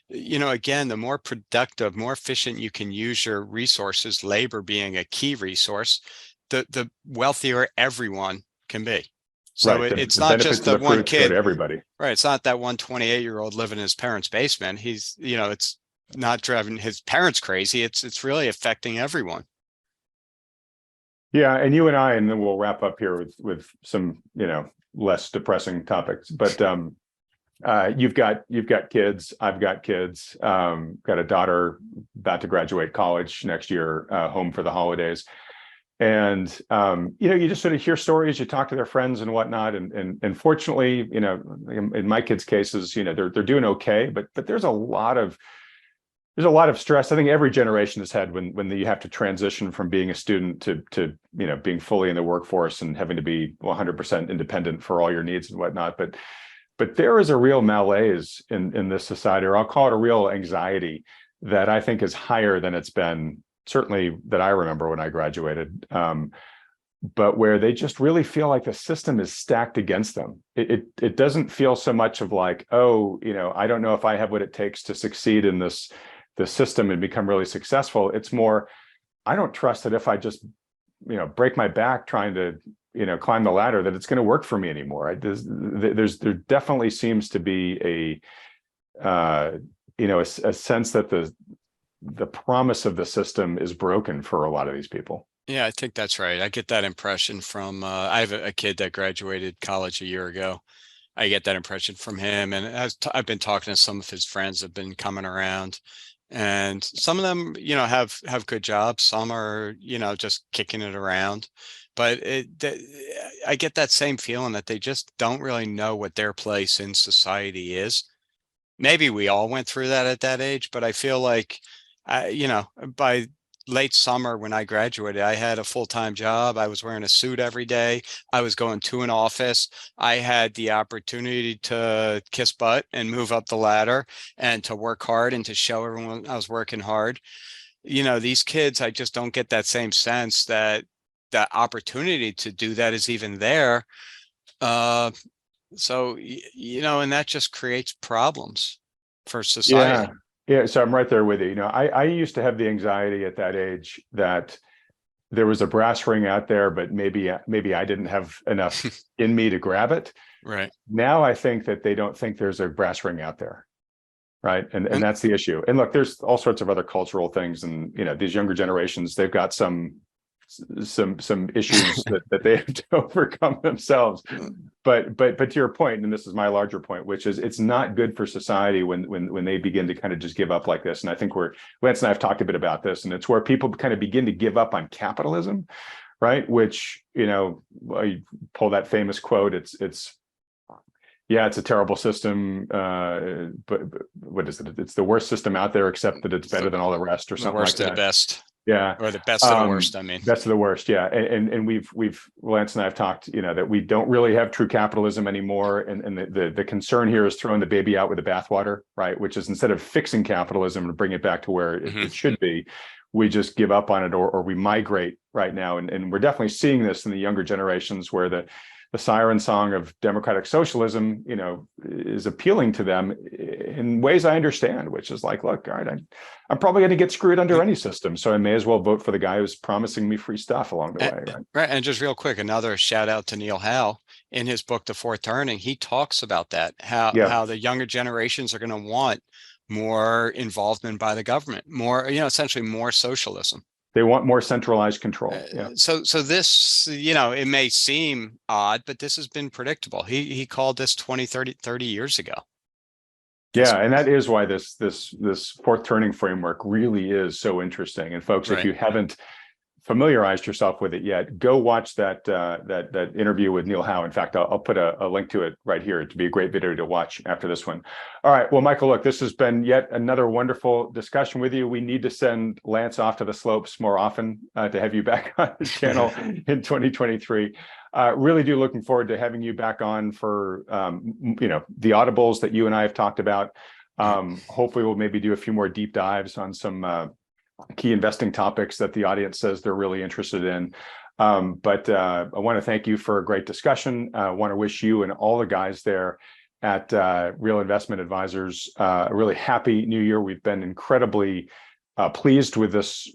B: You know, again, the more productive, more efficient you can use your resources, labor being a key resource, the wealthier everyone can be. So
A: right.
B: it's not just the one kid.
A: Go to everybody.
B: Right. It's not that one 28-year-old living in his parents' basement. He's, you know, it's not driving his parents crazy. It's really affecting everyone.
A: Yeah, and you and I, and then we'll wrap up here with some, you know, less depressing topics. But you've got kids. I've got kids. Got a daughter about to graduate college next year, home for the holidays. And you know, you just sort of hear stories. You talk to their friends and whatnot. And fortunately, you know, in my kids' cases, you know, they're doing okay. But there's a lot of stress. I think every generation has had when you have to transition from being a student to you know, being fully in the workforce and having to be 100% independent for all your needs and whatnot. But there is a real malaise in this society, or I'll call it a real anxiety that I think is higher than it's been, certainly that I remember when I graduated. But where they just really feel like the system is stacked against them. It doesn't feel so much of like, oh, you know, I don't know if I have what it takes to succeed in the system and become really successful. It's more, I don't trust that if I just, you know, break my back trying to, you know, climb the ladder, that it's going to work for me anymore. There definitely seems to be you know, a sense that the promise of the system is broken for a lot of these people.
B: Yeah, I think that's right. I get that impression from, I have a kid that graduated college a year ago. I get that impression from him. And I've been talking to some of his friends that have been coming around, and some of them, you know, have good jobs. Some are, you know, just kicking it around. But I get that same feeling that they just don't really know what their place in society is. Maybe we all went through that at that age, but I feel like, you know, by late summer when I graduated, I had a full-time job. I was wearing a suit every day. I was going to an office. I had the opportunity to kiss butt and move up the ladder and to work hard and to show everyone I was working hard. You know, these kids, I just don't get that same sense that the opportunity to do that is even there. So, you know, and that just creates problems for society.
A: Yeah. So I'm right there with you. You know, I used to have the anxiety at that age that there was a brass ring out there, but maybe I didn't have enough in me to grab it.
B: Right.
A: Now I think that they don't think there's a brass ring out there. Right. And that's the issue. And look, there's all sorts of other cultural things. And, you know, these younger generations, they've got some issues that they have to overcome themselves. But to your point, and this is my larger point, which is it's not good for society when they begin to kind of just give up like this. And I think Lance and I have talked a bit about this, and it's where people kind of begin to give up on capitalism, right? Which, you know, you pull that famous quote, it's a terrible system, but what is it? It's the worst system out there, except that it's better than all the rest, or something like that.
B: The worst of the best.
A: Yeah.
B: or the best of the worst, I mean.
A: Best of the worst. Yeah. And we've Lance and I have talked, that we don't really have true capitalism anymore. And the concern here is throwing the baby out with the bathwater, right? Which is, instead of fixing capitalism and bring it back to where it should be, we just give up on it, or we migrate right now. And we're definitely seeing this in the younger generations, where the siren song of democratic socialism, is appealing to them in ways I understand, which is like, look, all right, I'm probably going to get screwed under any system, so I may as well vote for the guy who's promising me free stuff along the way. Right.
B: Right. And just real quick, another shout out to Neil Howe. In his book, The Fourth Turning, he talks about that, how the younger generations are going to want more involvement by the government, more, essentially more socialism.
A: They want more centralized control.
B: So this, it may seem odd, but this has been predictable. He called this 20, 30 years ago.
A: Yeah, and that is why this fourth turning framework really is so interesting. And folks, if you haven't familiarized yourself with it yet, go watch that interview with Neil Howe. In fact, I'll put a link to it right here. It'd be a great video to watch after this one. All right. Well, Michael, look, this has been yet another wonderful discussion with you. We need to send Lance off to the slopes more often to have you back on the channel in 2023. Really do looking forward to having you back on for the audibles that you and I have talked about. Hopefully we'll maybe do a few more deep dives on some key investing topics that the audience says they're really interested in. But I want to thank you for a great discussion. I want to wish you and all the guys there at Real Investment Advisors a really happy new year. We've been incredibly pleased with this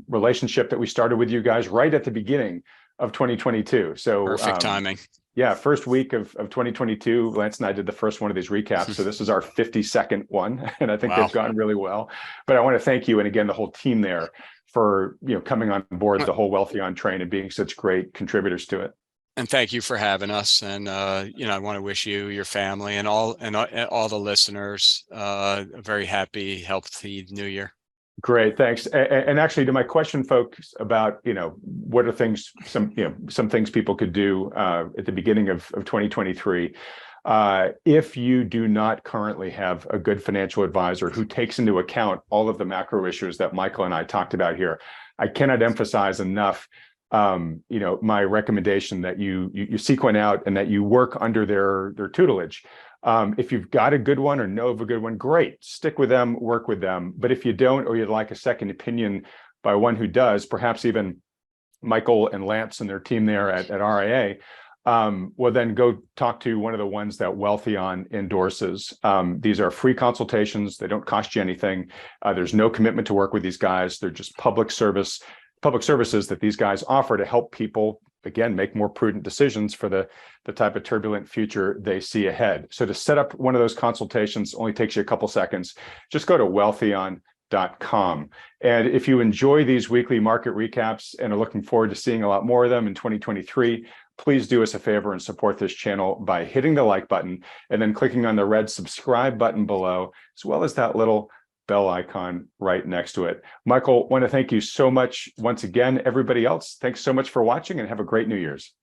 A: relationship that we started with you guys right at the beginning of 2022. So
B: perfect timing.
A: Yeah, first week of 2022, Lance and I did the first one of these recaps. So this is our 52nd one, and I think they've gone really well. But I want to thank you, and again, the whole team there, for coming on board the whole Wealthion train and being such great contributors to it.
B: And thank you for having us. And I want to wish you, your family, and all the listeners a very happy, healthy New Year.
A: Great, thanks. And actually, to my question, folks, about what are things, some things people could do at the beginning of 2023. If you do not currently have a good financial advisor who takes into account all of the macro issues that Michael and I talked about here, I cannot emphasize enough my recommendation that you seek one out and that you work under their tutelage. If you've got a good one or know of a good one, great, stick with them, work with them. But if you don't, or you'd like a second opinion by one who does, perhaps even Michael and Lance and their team there at RIA, well, then go talk to one of the ones that Wealthion endorses. These are free consultations. They don't cost you anything. There's no commitment to work with these guys. They're just public services that these guys offer to help people, again, make more prudent decisions for the type of turbulent future they see ahead. So to set up one of those consultations only takes you a couple seconds. Just go to wealthion.com. And if you enjoy these weekly market recaps and are looking forward to seeing a lot more of them in 2023, please do us a favor and support this channel by hitting the like button and then clicking on the red subscribe button below, as well as that little bell icon right next to it. Michael, want to thank you so much once again. Everybody else, thanks so much for watching, and have a great New Year's.